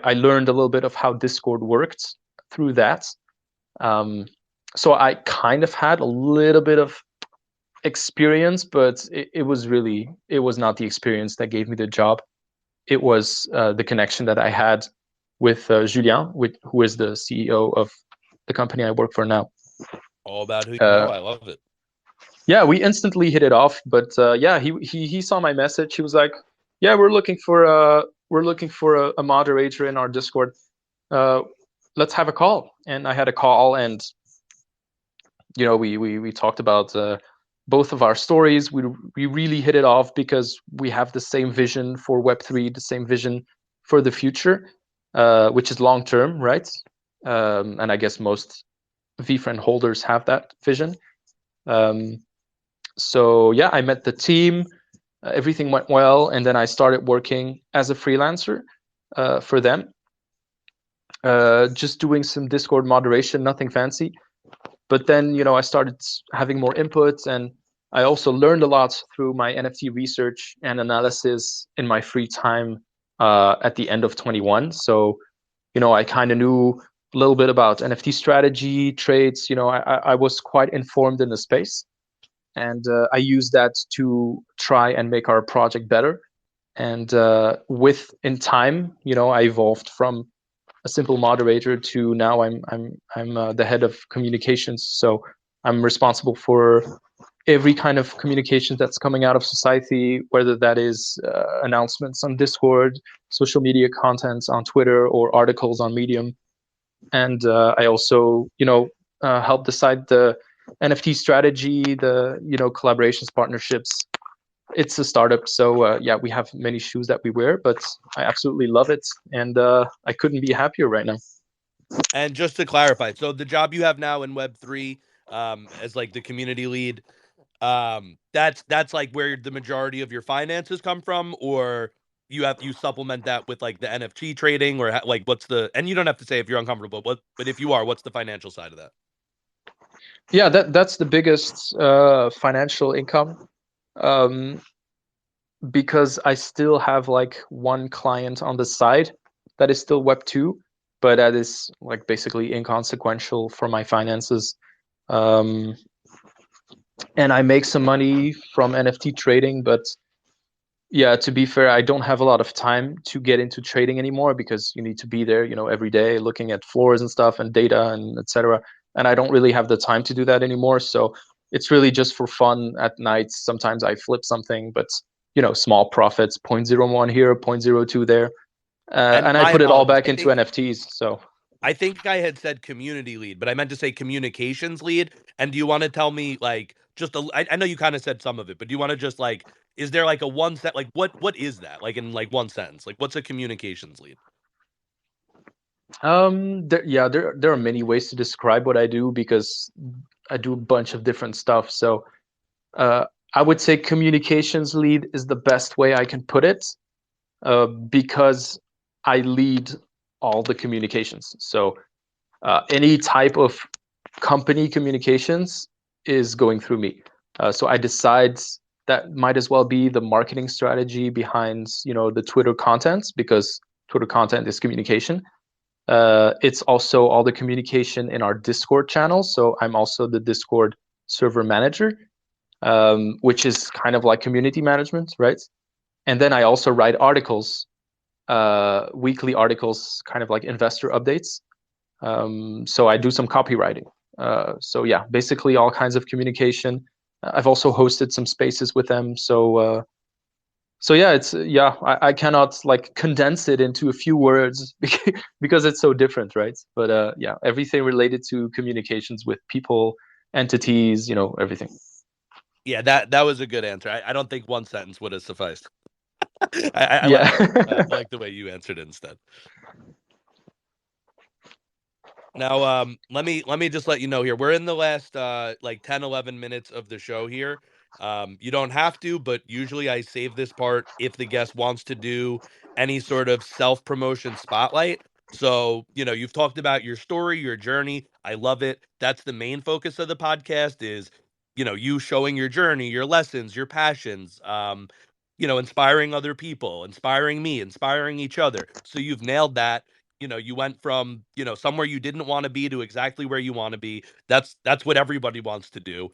I learned a little bit of how Discord worked through that. Um, so I kind of had a little bit of experience, but it was not the experience that gave me the job. It was the connection that I had with Julien, who is the CEO of the company I work for now. All about who you know. Uh, I love it. yeah, we instantly hit it off. But yeah, he saw my message. He was like, "Yeah, we're looking for a moderator in our Discord. Uh, let's have a call." And I had a call, and we talked about both of our stories. We really hit it off because we have the same vision for Web3, the same vision for the future, which is long term, right? And I guess most VFriend holders have that vision. Um, so yeah, I met the team. Everything went well, and then I started working as a freelancer for them, just doing some Discord moderation, nothing fancy. But then I started having more input, and I also learned a lot through my NFT research and analysis in my free time at the end of 21. So I kind of knew a little bit about NFT strategy, trades. I was quite informed in the space, and I used that to try and make our project better. And in time, I evolved from a simple moderator to now I'm the head of communications. So I'm responsible for every kind of communication that's coming out of society, whether that is announcements on Discord, social media contents on Twitter, or articles on Medium. And I also, help decide the NFT strategy, the collaborations, partnerships. It's a startup, so yeah, we have many shoes that we wear, but I absolutely love it, and I couldn't be happier right now. And just to clarify, so the job you have now in Web3, as like the community lead, that's like where the majority of your finances come from, or you supplement that with like the NFT trading, or like what's the, and you don't have to say if you're uncomfortable, but if you are, what's the financial side of that? Yeah, that's the biggest financial income, um, because I still have like one client on the side that is still Web2, but that is like basically inconsequential for my finances. Um, and I make some money from NFT trading, but yeah, to be fair, I don't have a lot of time to get into trading anymore because you need to be there, every day looking at floors and stuff and data and etc. And I don't really have the time to do that anymore. So it's really just for fun at nights. Sometimes I flip something, but small profits, zero point zero 0.01 here, zero point zero 0.02 there. And And I my put it all apologies. back into NFTs. So I think I had said community lead, but I meant to say communications lead. And do you want to tell me like just I know you kind of said some of it, but do you want to just like, is there like a one set, like what is that, like in like one sentence, like what's a communications lead? there are many ways to describe what I do because I do a bunch of different stuff. So uh, I would say communications lead is the best way I can put it, because I lead all the communications. So any type of company communications is going through me. So I decide that might as well be the marketing strategy behind the Twitter content, because Twitter content is communication. It's also all the communication in our Discord channel. So I'm also the Discord server manager, which is kind of like community management, right? And then I also write articles, weekly articles, kind of like investor updates. So I do some copywriting. So yeah, basically all kinds of communication. I've also hosted some spaces with them. So yeah, it's yeah, I cannot like condense it into a few words because it's so different, right? But yeah, everything related to communications with people, entities, everything. Yeah, that was a good answer. I don't think one sentence would have sufficed. I Yeah. like it. I like the way you answered it instead. Now, let me just let you know here. We're in the last like 10, 11 minutes of the show here. You don't have to, but usually I save this part if the guest wants to do any sort of self-promotion spotlight. So, you've talked about your story, your journey. I love it. That's the main focus of the podcast is, you showing your journey, your lessons, your passions, inspiring other people, inspiring me, inspiring each other. So you've nailed that. You went from somewhere you didn't want to be to exactly where you want to be. That's what everybody wants to do.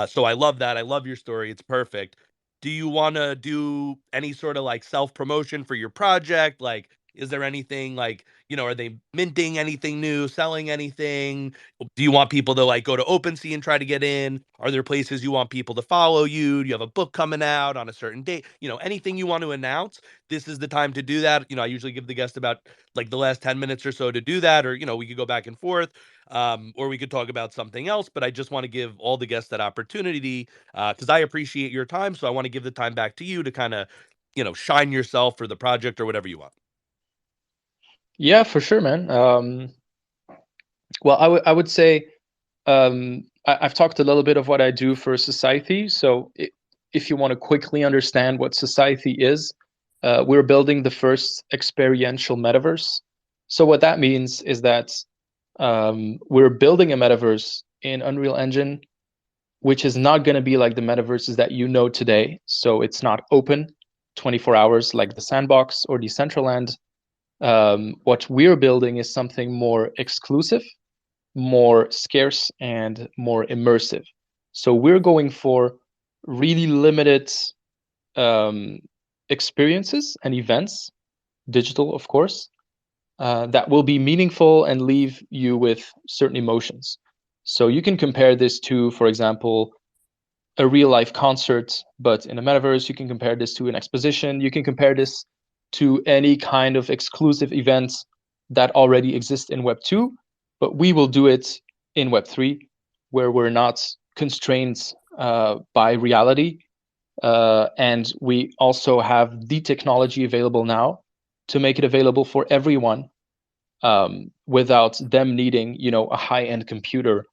So I love that. I love your story. It's perfect. Do you want to do any sort of like self promotion for your project? Like, is there anything like, are they minting anything new, selling anything? Do you want people to like go to OpenSea and try to get in? Are there places you want people to follow you? Do you have a book coming out on a certain date? Anything you want to announce, this is the time to do that. I usually give the guest about like the last 10 minutes or so to do that, or we could go back and forth, or we could talk about something else, but I just want to give all the guests that opportunity, because I appreciate your time, so I want to give the time back to you to kind of shine yourself for the project or whatever you want. Yeah, for sure, man. Well, I would say I've talked a little bit of what I do for society. So if you want to quickly understand what society is, we're building the first experiential metaverse. So what that means is that we're building a metaverse in Unreal Engine, which is not going to be like the metaverses that you know today. So it's not open 24 hours like the Sandbox or Decentraland. What we're building is something more exclusive, more scarce, and more immersive. So we're going for really limited um, experiences and events, digital, of course, that will be meaningful and leave you with certain emotions. So you can compare this to, for example, a real life concert, but in a metaverse. You can compare this to an exposition. You can compare this to any kind of exclusive event that already exists in Web 2, but we will do it in Web 3, where we're not constrained by reality. And we also have the technology available now to make it available for everyone, without them needing, a high-end computer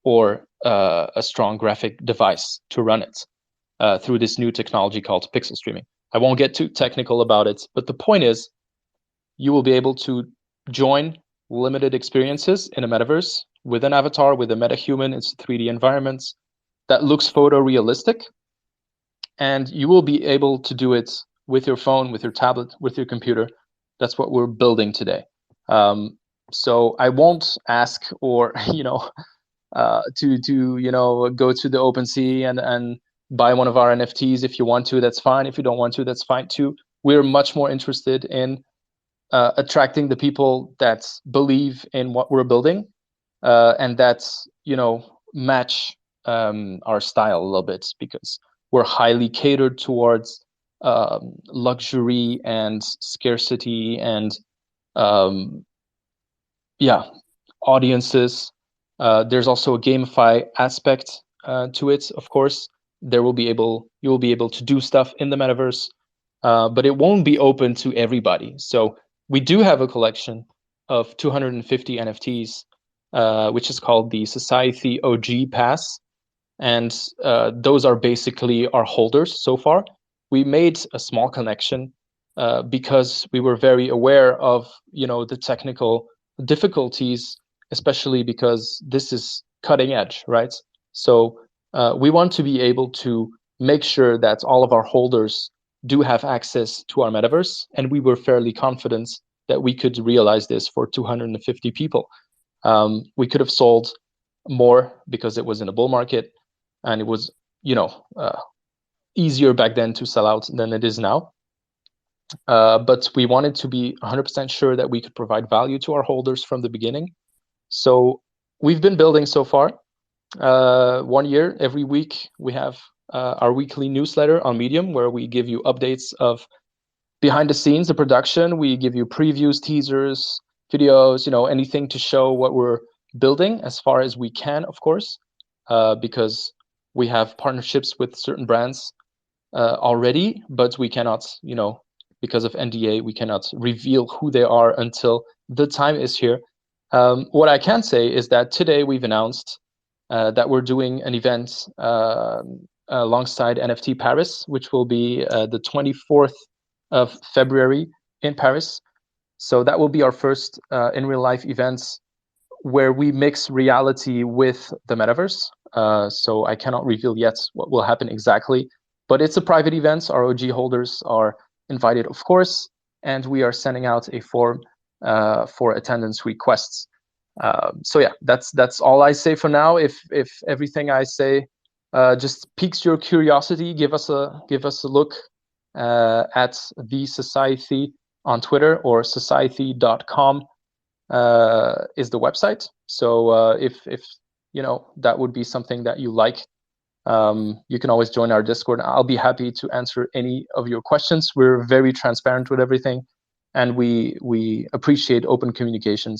or a strong graphic device to run it, through this new technology called pixel streaming. I won't get too technical about it, but the point is you will be able to join limited experiences in a metaverse with an avatar, with a metahuman. It's a 3D environment that looks photorealistic, and you will be able to do it with your phone, with your tablet, with your computer. That's what we're building today. So I won't ask or to go to the OpenSea and buy one of our NFTs. If you want to, that's fine. If you don't want to, that's fine too. We're much more interested in attracting the people that believe in what we're building, and that match our style a little bit, because we're highly catered towards luxury and scarcity and um, yeah, audiences. There's also a gamify aspect to it, of course. You will be able to do stuff in the metaverse, but it won't be open to everybody. So we do have a collection of 250 NFTs, which is called the Society OG Pass, and those are basically our holders so far. We made a small connection because we were very aware of the technical difficulties, especially because this is cutting edge, right? So we want to be able to make sure that all of our holders do have access to our metaverse, and we were fairly confident that we could realize this for 250 people. We could have sold more because it was in a bull market, and it was you know uh, easier back then to sell out than it is now. But we wanted to be 100% sure that we could provide value to our holders from the beginning. So we've been building so far. 1 year, every week we have our weekly newsletter on Medium, where we give you updates of behind the scenes, the production. We give you previews, teasers, videos, anything to show what we're building as far as we can, of course, because we have partnerships with certain brands already, but we cannot, because of NDA, we cannot reveal who they are until the time is here. What I can say is that today we've announced that we're doing an event alongside NFT Paris, which will be the 24th of February in Paris. So that will be our first in real life events where we mix reality with the metaverse. So I cannot reveal yet what will happen exactly, but it's a private event. Our OG holders are invited, of course, and we are sending out a form for attendance requests. So yeah, that's all I say for now. If everything I say just piques your curiosity, give us a look at the Society on Twitter, or society.com is the website. So if that would be something that you like, you can always join our Discord. I'll be happy to answer any of your questions. We're very transparent with everything, and we appreciate open communication.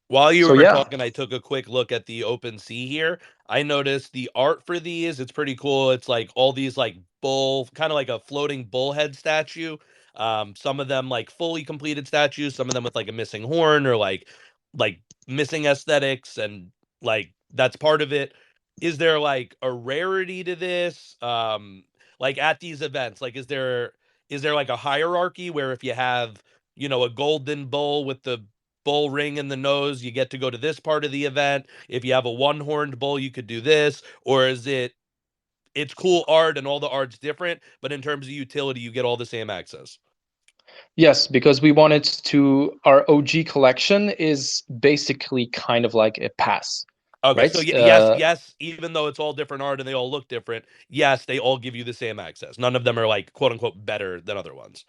While you So were yeah. talking, I took a quick look at the open sea here. I noticed the art for these. It's pretty cool. It's like all these like bull, kind of like a floating bullhead statue. Some of them like fully completed statues, some of them with like a missing horn or like missing aesthetics, and like that's part of it. Is there like a rarity to this? Like at these events, like is there like a hierarchy where if you have, a golden bull with the bull ring in the nose, you get to go to this part of the event. If you have a one-horned bull, you could do this. Or is it's cool art and all the art's different, but in terms of utility, you get all the same access? Yes, because we wanted to, our OG collection is basically kind of like a pass, Okay, right? so yes, even though it's all different art and they all look different, yes, they all give you the same access. None of them are like quote unquote better than other ones.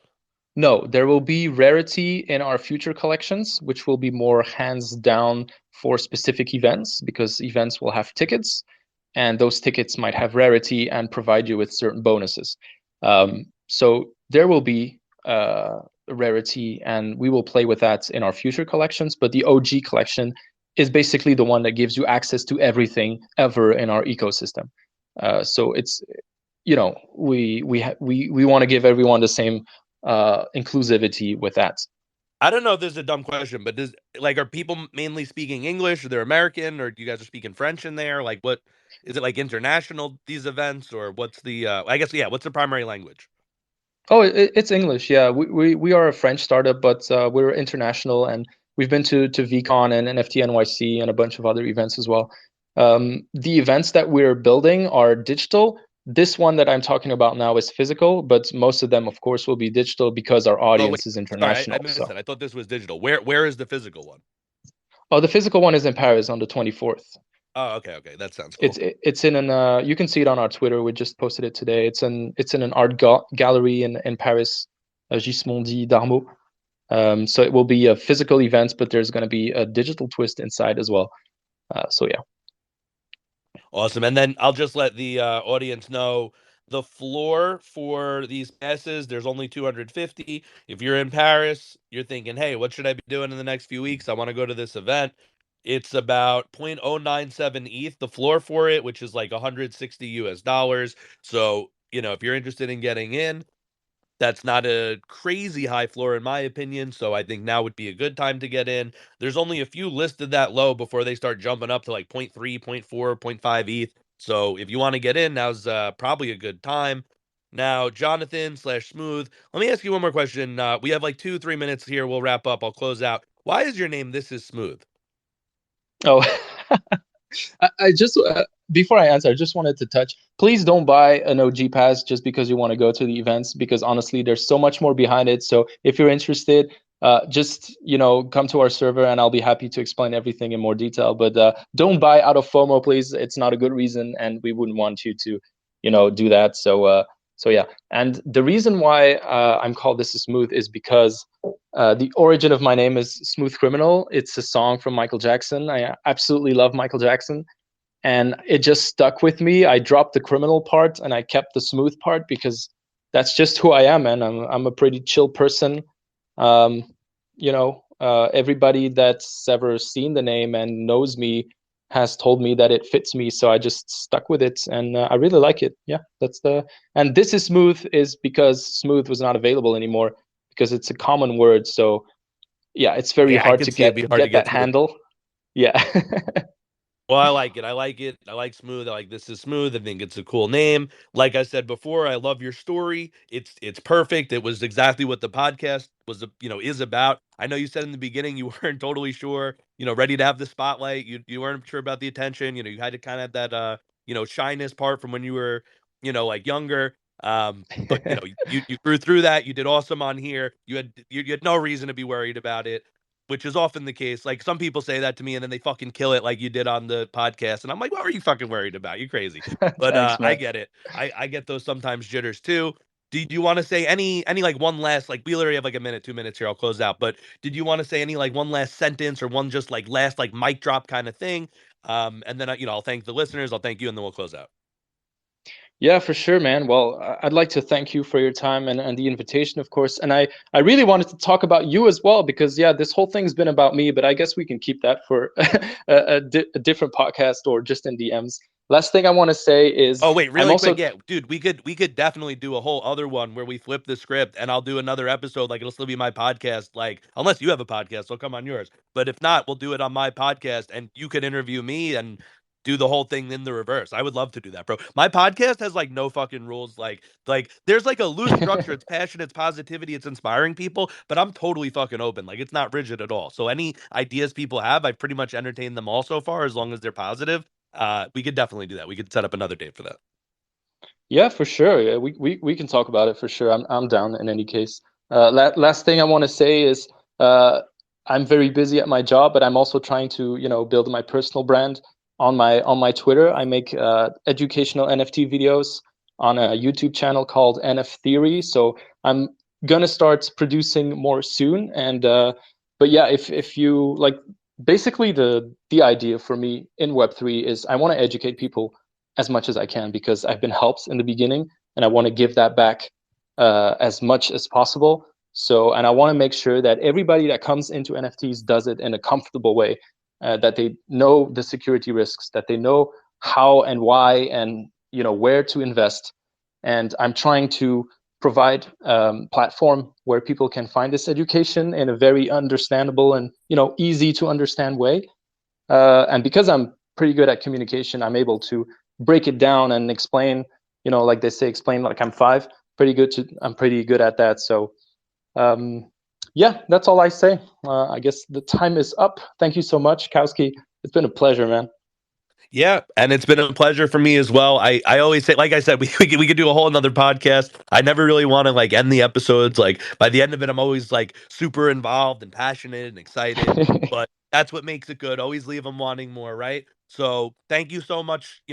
No, there will be rarity in our future collections, which will be more hands down for specific events, because events will have tickets, and those tickets might have rarity and provide you with certain bonuses. So there will be rarity, and we will play with that in our future collections. But the OG collection is basically the one that gives you access to everything ever in our ecosystem. So it's, we want to give everyone the same inclusivity with that. I don't know if this is a dumb question, but are people mainly speaking English, or they're American, or you guys are speaking French in there? Like what is it, like international these events, or what's the I guess, yeah, what's the primary language? Oh, it's English. Yeah, we are a French startup, but we're international, and we've been to VCon and NFT NYC and a bunch of other events as well. The events that we're building are digital. This one that I'm talking about now is physical, but most of them, of course, will be digital because our Oh wait, audience is sorry, I international. missed So, it. I thought this was digital. Where is the physical one? oh, the physical one is in Paris on the 24th. Oh, okay, okay, that sounds It's cool. it's in an you can see it on our Twitter. We just posted it today. It's in an art gallery in Paris, Gismondi d'Armaux. So it will be a physical event, but there's going to be a digital twist inside as well. So yeah. Awesome. And then I'll just let the audience know the floor for these passes. There's only 250. If you're in Paris, you're thinking, hey, what should I be doing in the next few weeks? I want to go to this event. It's about 0.097 ETH, the floor for it, which is like 160 US dollars. So, if you're interested in getting in, that's not a crazy high floor in my opinion, so I think now would be a good time to get in. There's only a few listed that low before they start jumping up to like point 0.3, point 0.4, point 0.5 ETH. So if you want to get in, now's probably a good time. Now, Jonathan slash Smooth, let me ask you one more question. We have like 2, 3 minutes here. We'll wrap up. I'll close out. Why is your name This Is Smooth? Oh, I just before I answer, I just wanted to touch. Please don't buy an OG pass just because you want to go to the events, because honestly, there's so much more behind it. So if you're interested, just come to our server, and I'll be happy to explain everything in more detail. But don't buy out of FOMO, please. It's not a good reason, and we wouldn't want you to, do that. So yeah. And the reason why I'm called This Is Smooth is because the origin of my name is Smooth Criminal. It's a song from Michael Jackson. I absolutely love Michael Jackson, and it just stuck with me. I dropped the criminal part and I kept the smooth part because that's just who I am, and I'm a pretty chill person. Um, everybody that's ever seen the name and knows me has told me that it fits me, so I just stuck with it, and I really like it. Yeah, that's the and this is smooth is because smooth was not available anymore because it's a common word. So yeah, it's very Yeah, I hard can to see it be hard to get get that through. handle. Yeah. Well, I like it. I like it. I like Smooth. I like This Is Smooth. I think it's a cool name. Like I said before, I love your story. It's perfect. It was exactly what the podcast was, is about. I know you said in the beginning you weren't totally sure, ready to have the spotlight. You weren't sure about the attention. You had to kind of have that shyness part from when you were, like younger. But you grew through that. You did awesome on here. You had no reason to be worried about it, which is often the case. Like some people say that to me and then they fucking kill it like you did on the podcast. And I'm like, what were you fucking worried about? You crazy. But Thanks, I man. get it. I get those sometimes jitters too. Do you want to say any like one last like we literally have like a minute, 2 minutes here, I'll close out. But did you want to say any like one last sentence or one just like last like mic drop kind of thing? And then I'll thank the listeners, I'll thank you, and then we'll close out. Yeah, for sure, man. Well, I'd like to thank you for your time and the invitation, of course. And I really wanted to talk about you as well because, yeah, this whole thing's been about me, but I guess we can keep that for a different podcast or just in DMs. Last thing I want to say is Oh wait, I'm really quick, also, yeah, dude, we could definitely do a whole other one where we flip the script, and I'll do another episode. Like it'll still be my podcast, like unless you have a podcast, I'll come on yours. But if not, we'll do it on my podcast, and you could interview me and do the whole thing in the reverse. I would love to do that, bro. My podcast has like no fucking rules. Like there's like a loose structure. It's passion, it's positivity, it's inspiring people, but I'm totally fucking open. Like it's not rigid at all. So any ideas people have, I've pretty much entertained them all so far, as long as they're positive. We could definitely do that. We could set up another date for that. yeah, for sure. Yeah, we can talk about it for sure. I'm down in any case. Last thing I want to say is uh, I'm very busy at my job, but I'm also trying to build my personal brand on my Twitter. I make educational NFT videos on a YouTube channel called NF Theory. So I'm gonna start producing more soon. And but yeah, if you like, basically the idea for me in Web3 is I want to educate people as much as I can because I've been helped in the beginning and I want to give that back as much as possible. So, and I want to make sure that everybody that comes into NFTs does it in a comfortable way, that they know the security risks, that they know how and why and where to invest. And I'm trying to provide platform where people can find this education in a very understandable and easy to understand way. And because I'm pretty good at communication, I'm able to break it down and explain, like they say, explain like I'm five. I'm pretty good at that. So, um, yeah, that's all I say. I guess the time is up. Thank you so much, Kowski. It's been a pleasure, man. Yeah, and it's been a pleasure for me as well. I always say, like I said, we could do a whole another podcast. I never really want to like end the episodes. Like by the end of it, I'm always like super involved and passionate and excited. But that's what makes it good. Always leave them wanting more, right? So thank you so much.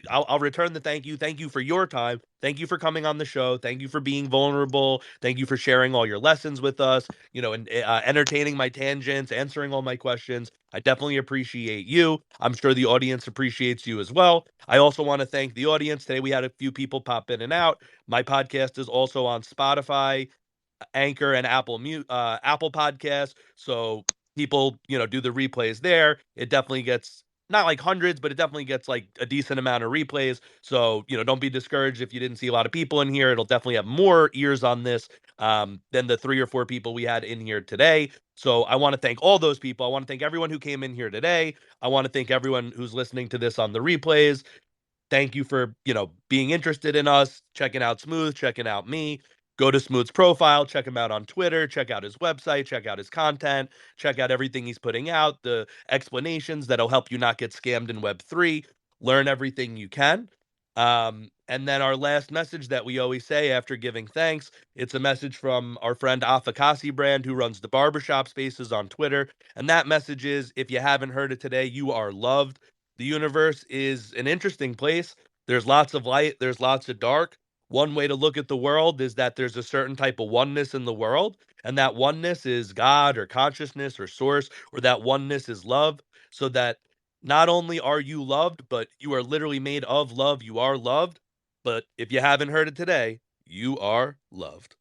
I'll return the thank you. Thank you for your time. Thank you for coming on the show. Thank you for being vulnerable. Thank you for sharing all your lessons with us. And entertaining my tangents, answering all my questions. I definitely appreciate you. I'm sure the audience appreciates you as well. I also want to thank the audience. Today we had a few people pop in and out. My podcast is also on Spotify, Anchor, and Apple Podcasts. So people, do the replays there. It definitely gets not like hundreds, but it definitely gets like a decent amount of replays. So, don't be discouraged if you didn't see a lot of people in here. It'll definitely have more ears on this than the 3 or 4 people we had in here today. So I want to thank all those people. I want to thank everyone who came in here today. I want to thank everyone who's listening to this on the replays. Thank you for, being interested in us, checking out Smooth, checking out me. Go to Smooth's profile, check him out on Twitter, check out his website, check out his content, check out everything he's putting out, the explanations that'll help you not get scammed in Web3. Learn everything you can. And then our last message that we always say after giving thanks, it's a message from our friend Afakasi Brand, who runs the barbershop spaces on Twitter. And that message is, if you haven't heard it today, you are loved. The universe is an interesting place. There's lots of light, there's lots of dark. One way to look at the world is that there's a certain type of oneness in the world, and that oneness is God or consciousness or source, or that oneness is love. So that Not only are you loved, but you are literally made of love. You are loved. But if you haven't heard it today, you are loved.